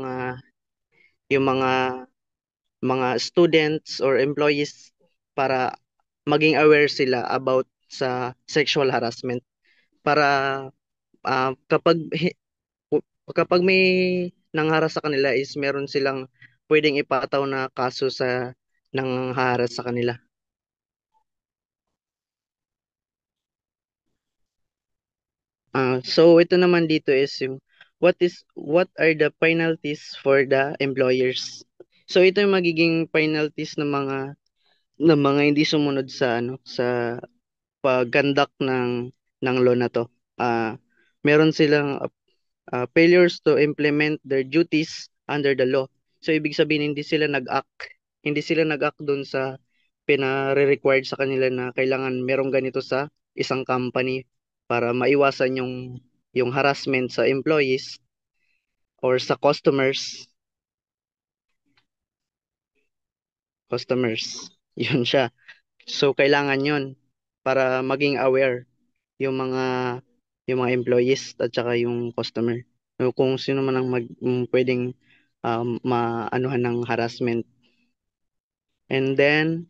mga students or employees para maging aware sila about sa sexual harassment para kapag may nangharas sa kanila is meron silang pwedeng ipataw na kaso sa nangharas sa kanila. So ito naman dito is yung what are the penalties for the employers. So ito yung magiging penalties ng mga hindi sumunod sa pag-conduct ng law na to. Meron silang failures to implement their duties under the law. So ibig sabihin hindi sila nag-act doon sa pinare-required sa kanila na kailangan merong ganito sa isang company para maiwasan yung harassment sa employees or sa customers. Yun siya. So kailangan yun para maging aware yung mga yung mga employees at saka yung customer. So, kung sino man ang pwedeng maanuhan ng harassment. And then,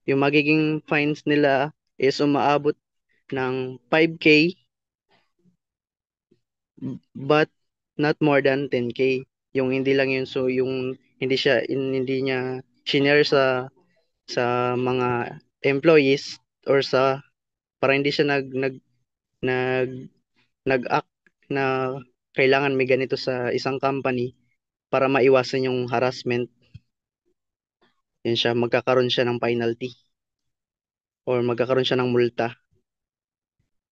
yung magiging fines nila is umaabot ng 5K but not more than 10K. Yung hindi lang yun, so yung hindi niya shinare sa mga employees or para hindi siya nag nag-act na kailangan may ganito sa isang company para maiwasan yung harassment. Yan siya, magkakaroon siya ng penalty or magkakaroon siya ng multa.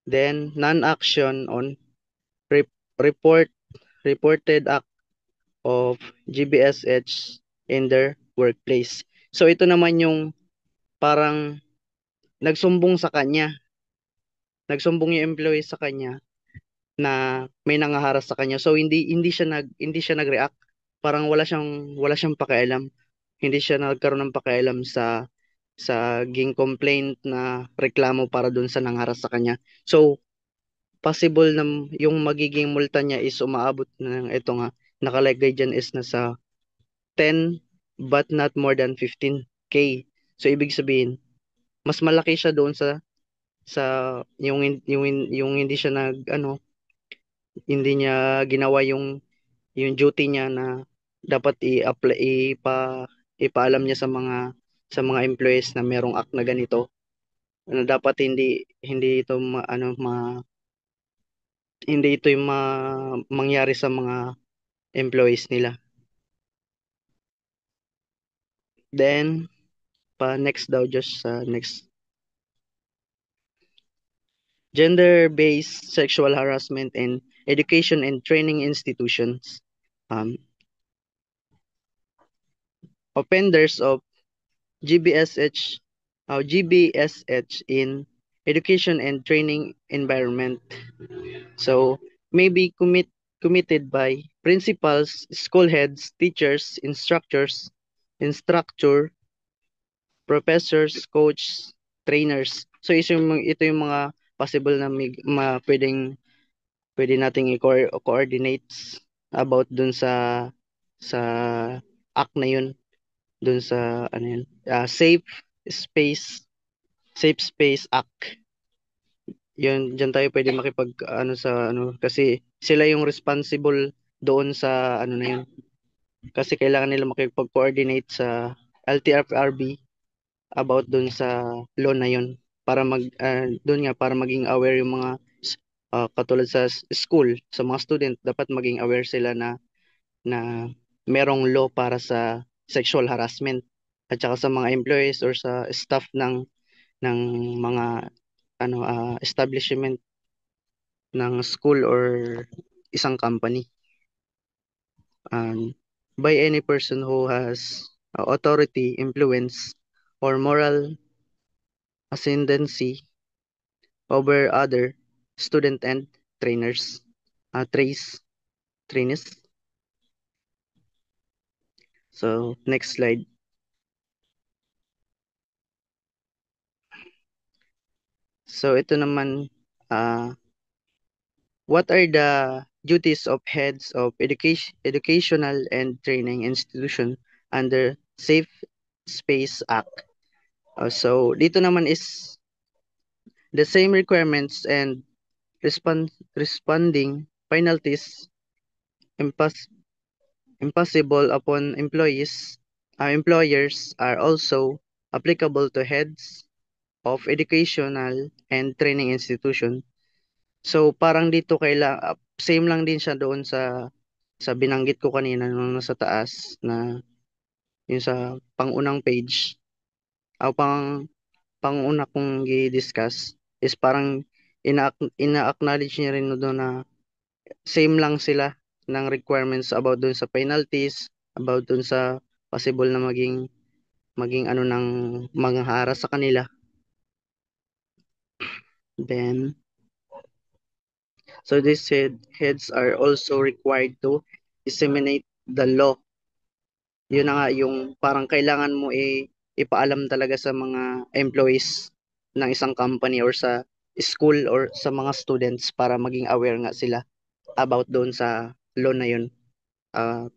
Then, non-action on reported act of GBSH in their workplace. So, ito naman yung parang nagsumbong sa kanya. Nagsumbong yung employee sa kanya na may nangaharas sa kanya. So, hindi siya nag-react. Parang wala siyang pakialam. Hindi siya nagkaroon ng pakialam sa ging complaint na reklamo para dun sa nangharas sa kanya. So, possible na yung magiging multa niya is umaabot ng ito nga, nakalagay dyan is nasa 10 but not more than 15K. So, ibig sabihin, mas malaki siya doon sa yung hindi siya hindi niya ginawa yung duty niya na dapat i-apply ipaalam niya sa mga employees na merong act na ganito na dapat hindi ito hindi ito yung mangyari sa mga employees nila. Then next daw just next, gender-based sexual harassment in education and training institutions. Offenders of GBSH in education and training environment. So, may be committed by principals, school heads, teachers, instructor, professors, coach, trainers. So, ito yung mga possible na pwede nating i-coordinate about dun sa act na yun, dun sa Safe Space Act. Yun, diyan tayo pwede kasi sila yung responsible doon sa na yun. Kasi kailangan nila makipag-coordinate sa LTFRB about doon sa law na yun para para maging aware yung mga katulad sa school, sa mga student, dapat maging aware sila na merong law para sa sexual harassment at saka sa mga employees or sa staff ng mga establishment ng school or isang company. By any person who has authority, influence, or moral ascendancy over other student and trainees. So, next slide. So, ito naman, what are the duties of heads of educational and training institution under Safe Space Act? So, dito naman is the same requirements and responding penalties impossible upon employers are also applicable to heads of educational and training institution. So parang dito same lang din siya doon sa binanggit ko kanina nung nasa taas na yung sa pangunang page. Panguna kong i-discuss is parang ina-acknowledge niya rin doon na same lang sila ng requirements about doon sa penalties, about doon sa possible na maging ng mga haras sa kanila. Then, so these heads are also required to disseminate the law. Yun na nga yung parang kailangan mo ipaalam talaga sa mga employees ng isang company or sa school or sa mga students para maging aware nga sila about doon sa law na yun, ah,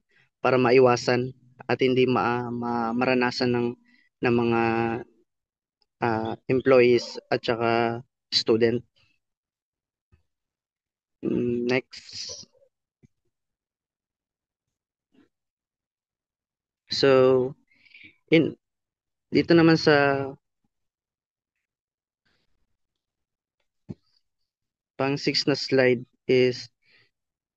para maiwasan at hindi maranasan ng mga employees at saka student. Next. So, dito naman sa pang 6 na slide is,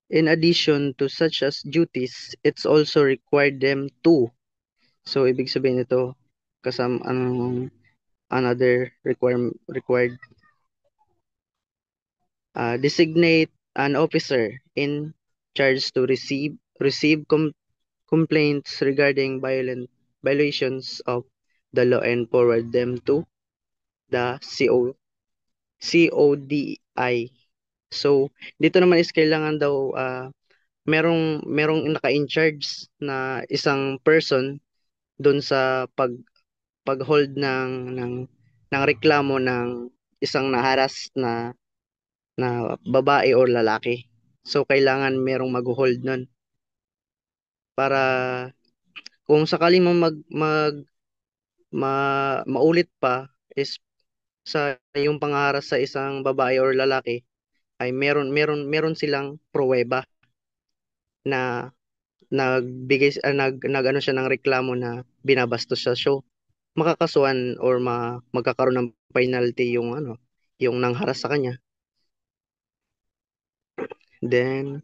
in addition to such as duties, it's also required them to. So, ibig sabihin nito, kasama another required designate an officer in charge to receive complaints regarding violations of the law and forward them to the CODI. So, dito naman is kailangan daw merong naka-in charge na isang person doon sa pag-hold ng reklamo ng isang naharas na babae o lalaki. So, kailangan merong mag-hold nun para kung sakali mo maulit pa is sa yung pangaharas sa isang babae or lalaki ay meron silang pruweba na nag ano siya ng reklamo na binabastos siya. So, makakasuhan or magkakaroon ng penalty yung nangharas sa kanya. Then,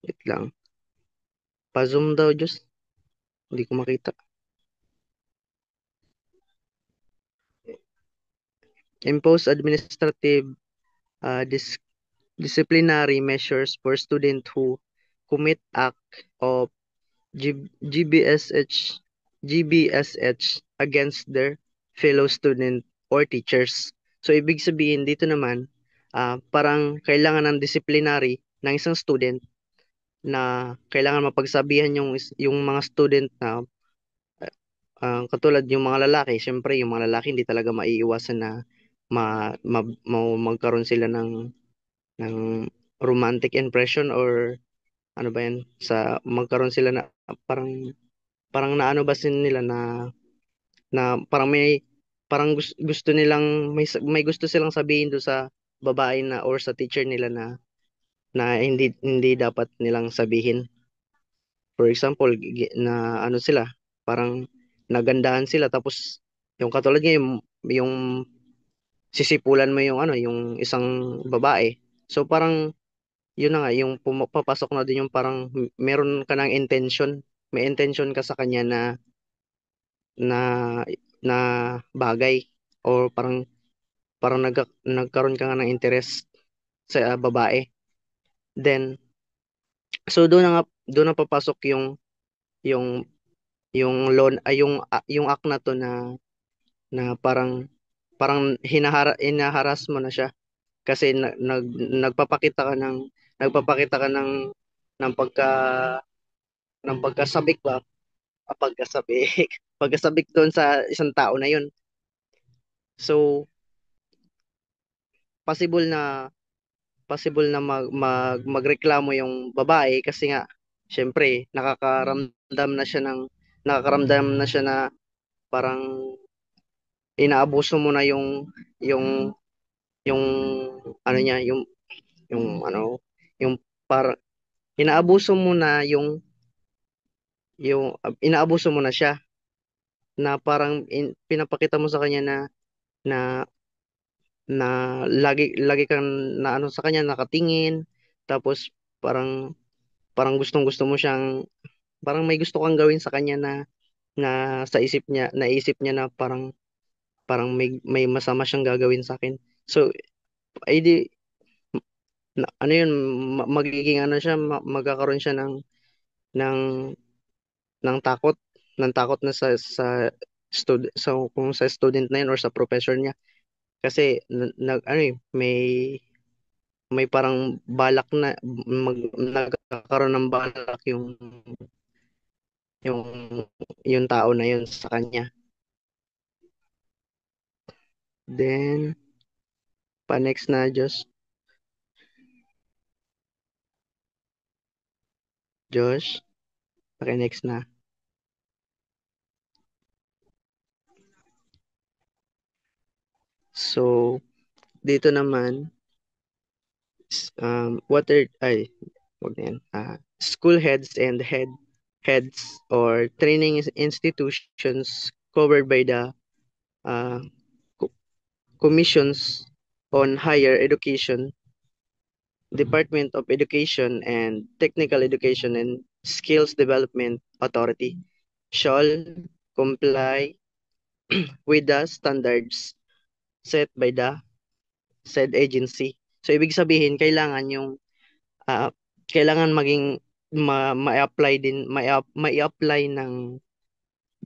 wait lang. Pa-zoom daw, Diyos. Hindi ko makita. Impose administrative disciplinary measures for student who commit act of GBSH against their fellow student or teachers. So, ibig sabihin dito naman, parang kailangan ng disciplinary ng isang student na kailangan mapagsabihan yung mga student na katulad yung mga lalaki. Syempre, yung mga lalaki hindi talaga maiiwasan na magkaroon sila ng romantic impression or ano ba yan, magkaroon sila na parang naano ba nila na parang gusto nilang may gusto silang sabihin do sa babae na or sa teacher nila na hindi dapat nilang sabihin. For example, na ano sila, parang nagandahan sila tapos yung katulad niya yung sisipulan mo yung isang babae. So parang yun na nga yung papasok na din yung parang meron ka ng intention, may intention ka sa kanya na na bagay or parang nagkaroon ka nga ng interest sa babae. Then so doon na papasok yung loan ay yung act na to na parang hinaharas mo na siya kasi nagpapakita ka ng pagkasabik ba, pagkasabik pagkasabik doon sa isang tao na yun. So possible na magreklamo yung babae kasi nga syempre nakakaramdam na siya na parang inaabuso mo na yung yung ano niya yung para inaabuso mo na inaabuso mo na siya na parang pinapakita mo sa kanya na na lagi kang na ano sa kanya nakatingin tapos parang gustong-gusto mo siyang parang may gusto kang gawin sa kanya na sa naisip niya na parang may masama siyang gagawin sa akin. So, ay di ano yun magiging ano siya magkakaroon siya ng takot na kung sa student na yun or sa professor niya kasi may parang balak na nagkakaroon ng balak yung yung tao na yun sa kanya. Then, pa-next na, Josh. Josh, paki-next na. So, dito naman, wag na yan. School heads and heads or training institutions covered by the uh, co- commissions on higher education, Department of Education and Technical Education and Skills Development Authority shall comply with the standards set by the said agency. So ibig sabihin ah, kailangan maging ma-apply din ma-apply ng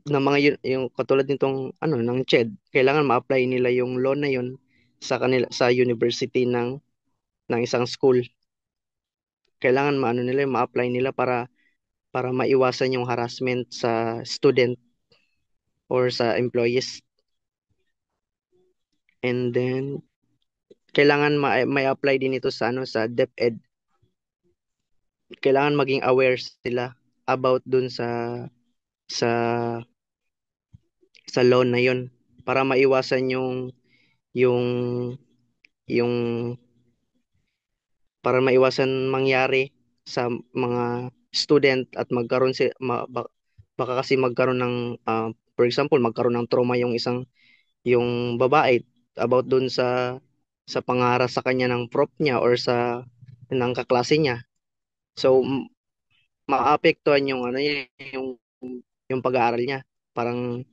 mga yung katulad nitong ng CHED. Kailangan ma-apply nila yung law na yun sa kanila sa university ng isang school. Kailangan ma-apply nila para maiwasan yung harassment sa student or sa employees. And then kailangan may-apply din ito sa DepEd. Kailangan maging aware sila about dun sa law na yun para maiwasan yung yung para maiwasan mangyari sa mga student at baka kasi magkaroon ng for example magkaroon ng trauma yung babae about dun sa pangaras sa kanya ng prof niya or ng kaklase niya. So maapektuhan yung pag-aaral niya. Parang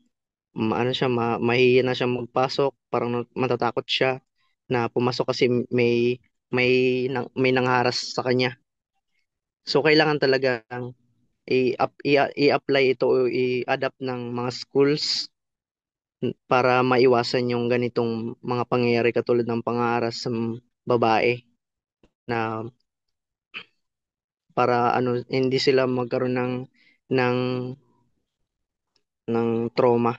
mahihiya na siya magpasok, parang matatakot siya na pumasok kasi may nangharas sa kanya. So kailangan talagang i-apply ito o i-adapt ng mga schools para maiwasan yung ganitong mga pangyayari katulad ng pangaras sa babae na para hindi sila magkaroon ng trauma.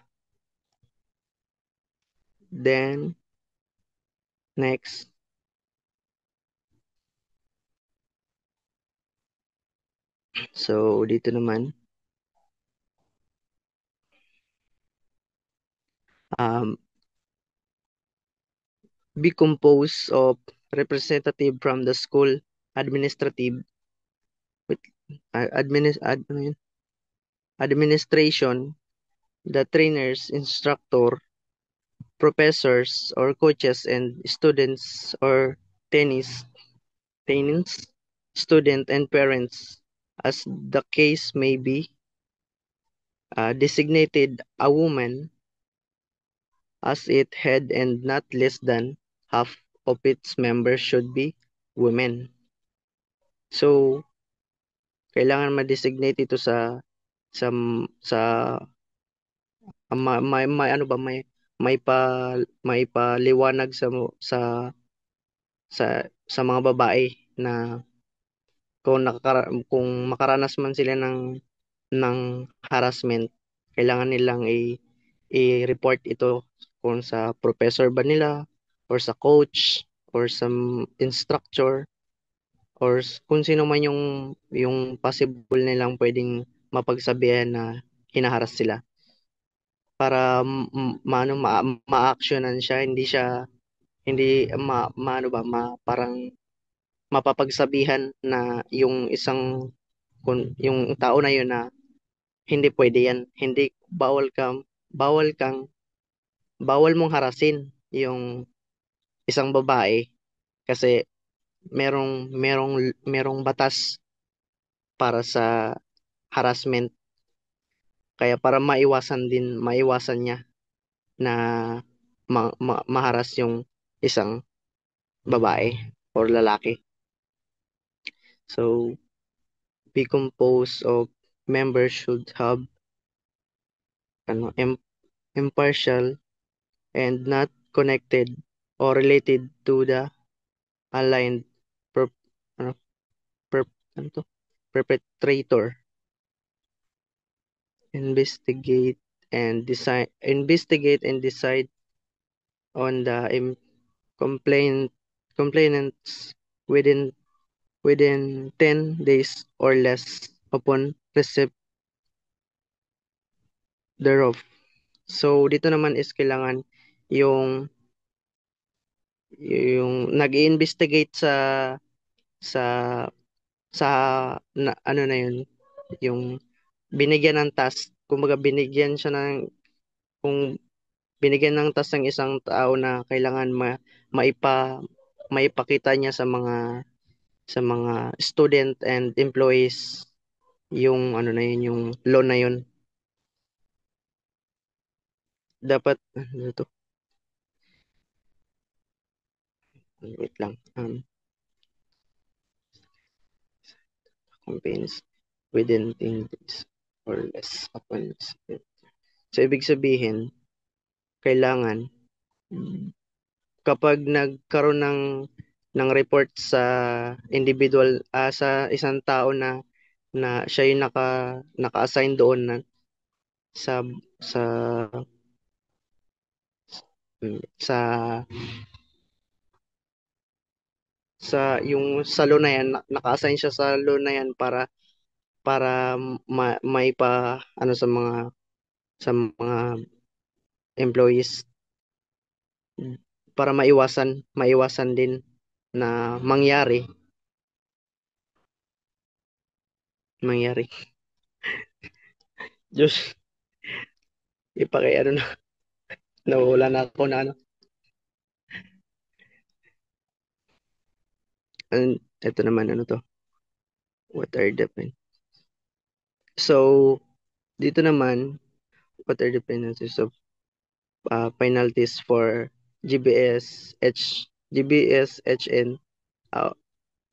Then next, so dito naman be composed of representative from the school administrative administration, the trainers, instructor, professors or coaches and students or tenants, student and parents as the case may be, designated a woman as its head and not less than half of its members should be women. So kailangan ma-designate ito sa sa may paliwanag sa mga babae na kung makaranas man sila ng harassment, kailangan nilang i-report ito kung sa professor ba nila or sa coach or sa instructor or kung sino man yung possible nilang pwedeng mapagsabihan na hinaharas sila para ma-actionan siya, hindi parang mapapagsabihan na yung tao na yun na hindi pwede yan, hindi bawal kang bawal mong harasin yung isang babae kasi merong batas para sa harassment. Kaya para maiwasan niya na maharas yung isang babae or lalaki. So, be composed of members should have impartial and not connected or related to the aligned per, ano, per, ano to? perpetrator. Investigate and decide on the complainants within 10 days or less upon receipt thereof. So dito naman is kailangan yung nag-investigate sa sa ano na yun, yung binigyan ng task, kumbaga binigyan siya ng kung binigyan ng task ng isang tao na kailangan maipakita niya sa mga student and employees yung ano na yun, yung law na yun. Dapat ano to? Wait lang. Campaigns within 10 days or less upon receipt. So ibig sabihin, kailangan kapag nagkaroon ng report sa individual, sa isang tao na siya yung naka-assign doon na sa sa sa yung sa law na yan, naka-assign siya sa law na yan para maipa ano sa mga employees, para maiwasan din na mangyari. Diyos, ano na, nawala na ako na ano. And ito naman, ano to? What are the So, dito naman, what are the penalties of penalties for GBSHN,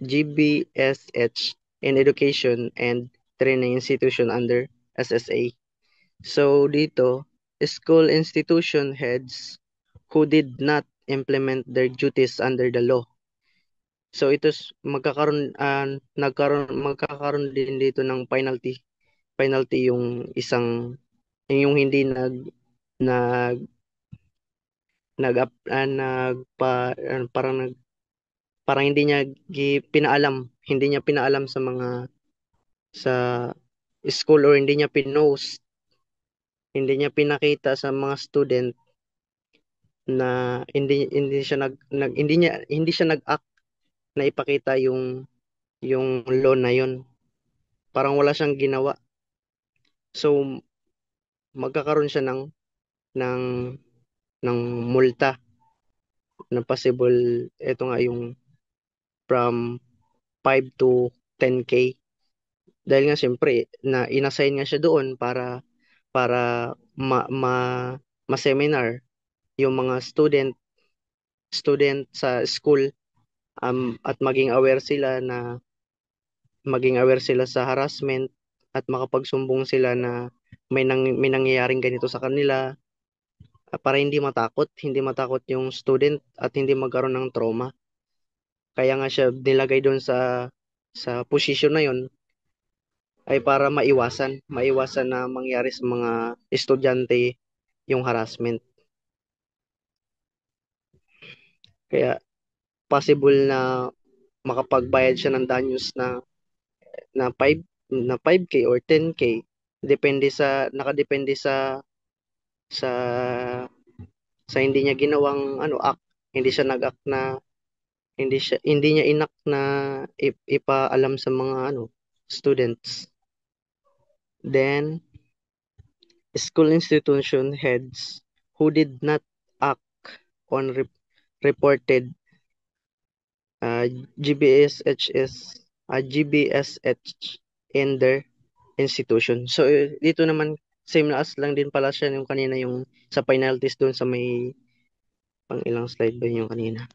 GBSH in education and training institution under SSA. So dito, school institution heads who did not implement their duties under the law. So ito magkakaroon din dito ng penalty yung yung hindi parang hindi niya pinaalam sa school, or hindi niya pinakita sa mga student na hindi siya nag-act na ipakita yung law na yun. Parang wala siyang ginawa. So magkakaroon siya ng multa na possible, ito nga yung from 5 to 10K. Dahil nga siyempre na inassign nga siya doon para ma-seminar yung mga student sa school, at maging aware sila sa harassment, at makapagsumbong sila na may nangyayaring ganito sa kanila, para hindi matakot yung student at hindi magkaroon ng trauma. Kaya nga siya nilagay doon sa position na yon, ay para maiwasan na mangyari sa mga estudyante yung harassment. Kaya possible na makapagbayad siya ng danyos na 5K or 10K, nakadepende sa hindi niya ginawang act. Hindi siya nag-act na hindi niya inak na ipaalam sa mga students. Then school institution heads who did not act on reported GBSH in their institution. So dito naman same na as lang din pala siya yung kanina, yung sa penalties doon sa may pang ilang slide ba yung kanina.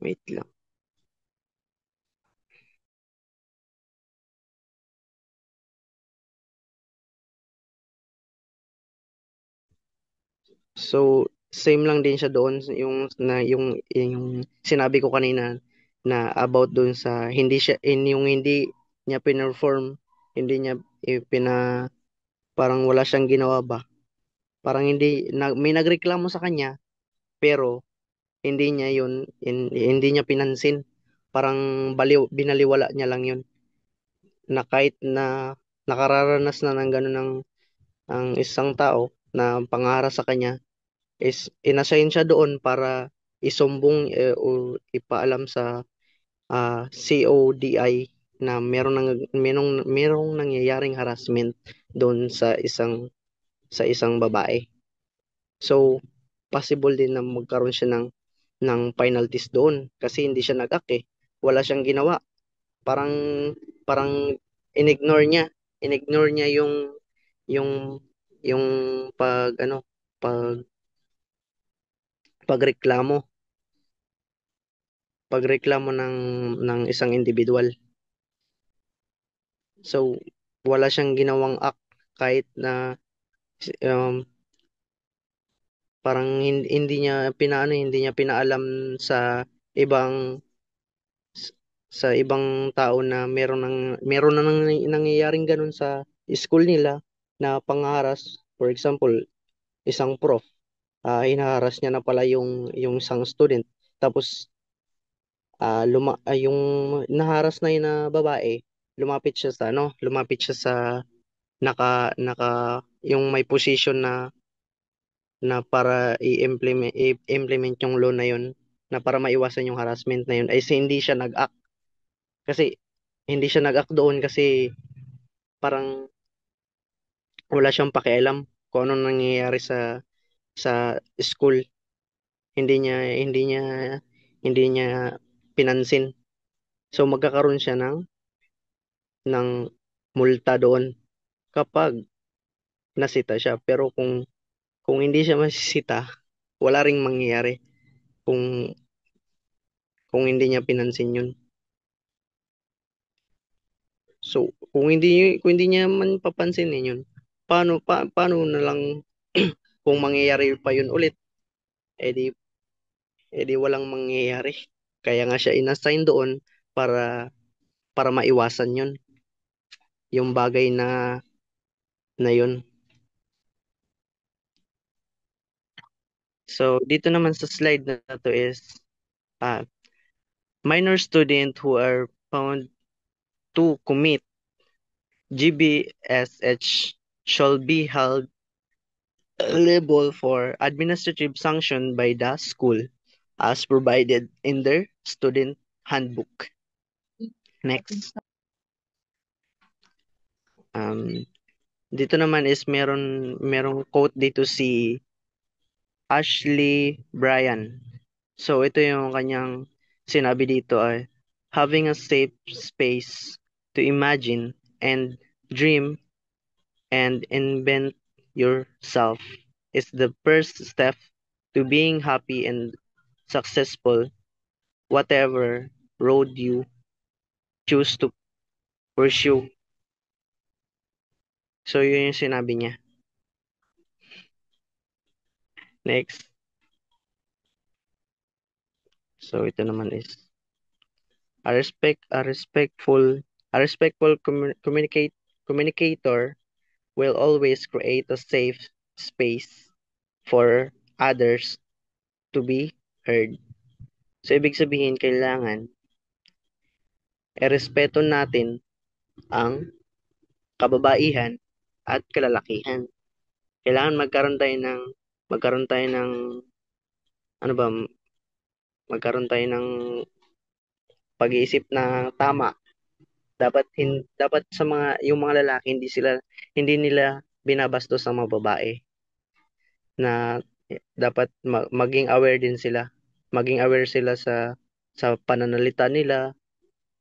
Wait lang. So same lang din siya doon yung sinabi ko kanina na about doon sa hindi niya pinerform, hindi niya parang wala siyang ginawa ba Parang may nagreklamo sa kanya, pero hindi niya pinansin. Parang binaliwala niya lang yun. Na kahit na nakararanas na ng ganun ang isang tao na pangara sa kanya, is inassign siya doon para isumbong o ipaalam sa CODI na merong nangyayaring harassment doon sa isang babae. So, possible din na magkaroon siya ng penalties doon kasi hindi siya nag-act eh. Wala siyang ginawa. Parang parang inignore niya yung yung pag pagreklamo pagreklamo ng isang individual. So, wala siyang ginawang act kahit na um, parang hindi niya pinaalam ibang sa ibang tao na meron na nangyayaring ganun sa school nila na pangharas. For example, isang prof, hinaharas niya na pala yung isang student. Tapos yung naharas na yun na babae, lumapit siya sa yung may position na para i-implement yung law na yun, na para maiwasan yung harassment na yun, ay hindi siya nag-act. Kasi hindi siya nag-act doon kasi parang wala siyang pakialam kung ano nangyayari sa school. Hindi niya hindi niya hindi niya pinansin. So magkakaroon siya ng multa doon kapag nasita siya. Pero kung hindi siya masisita, wala ring mangyayari kung kung hindi niya pinansin yun. So, kung hindi niya man papansinin yun, paano na lang kung mangyayari pa yun ulit, edi edi walang mangyayari. Kaya nga siya inassign doon para para maiwasan yun, yung bagay na yun. So, dito naman sa slide na to is minor student who are found to commit GBSH shall be held liable for administrative sanction by the school as provided in their student handbook. Next. Dito naman is merong quote dito si Ashley Bryan. So ito yung kanyang sinabi dito ay, having a safe space to imagine and dream and invent yourself is the first step to being happy and successful whatever road you choose to pursue. So yun yung sinabi niya. Next. So ito naman is a respectful communicator will always create a safe space for others to be heard. So ibig sabihin, kailangan respeto natin ang kababaihan at kalalakihan. Kailangan magkaroon tayo ng pag-iisip na tama. Dapat sa yung mga lalaki hindi nila binabastos ang mga babae, na dapat maging aware din sila. Maging aware sila sa pananalita nila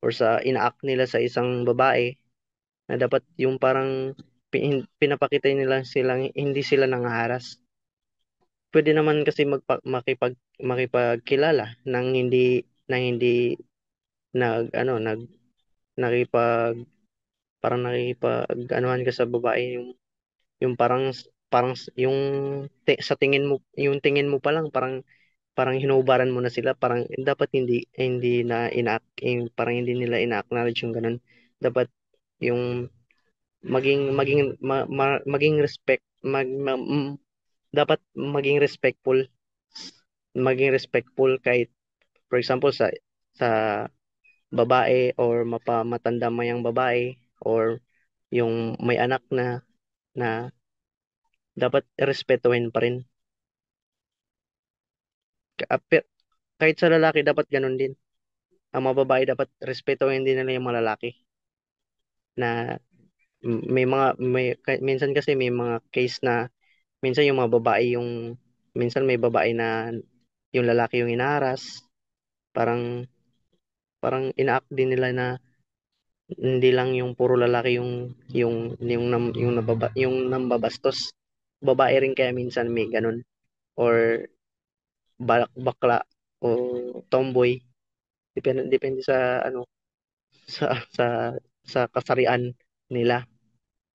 or sa ina-act nila sa isang babae, na dapat yung parang pinapakita nila silang hindi sila nanghaharas. Pwede naman kasi makipagkilala nang hindi nakipag parang nakipag-anuhan ka sa babae, yung parang sa tingin mo pa lang parang hinubaran mo na sila. Parang dapat hindi na parang hindi nila ina-acknowledge yung ganun. Dapat yung maging respect dapat maging respectful kahit for example sa babae or matanda mayang babae or yung may anak na dapat respetuhin pa rin. Kahit sa lalaki dapat ganun din. Ang mga babae dapat respetuhin din nila yung mga lalaki na minsan kasi may mga case na minsan yung mga babae minsan may babae na yung lalaki yung inaharas, parang parang ina-act din nila na hindi lang yung puro lalaki yung nambabastos. Babae rin kaya minsan may ganun or bakla o tomboy, depende sa sa sa kasarian nila.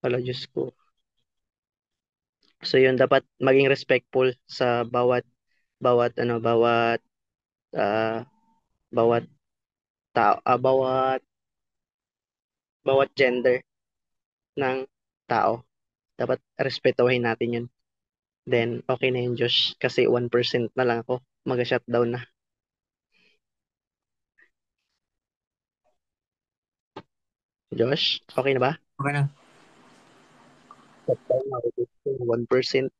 Wala, Diyos ko. So yun, dapat maging respectful sa bawat ah, bawat tao, bawat gender ng tao. Dapat respetuhin natin yun. Then okay na yun, Josh, kasi 1% na lang ako, mag-shutdown na. Josh, okay na ba? Okay na. Shutdown na ako, 1%.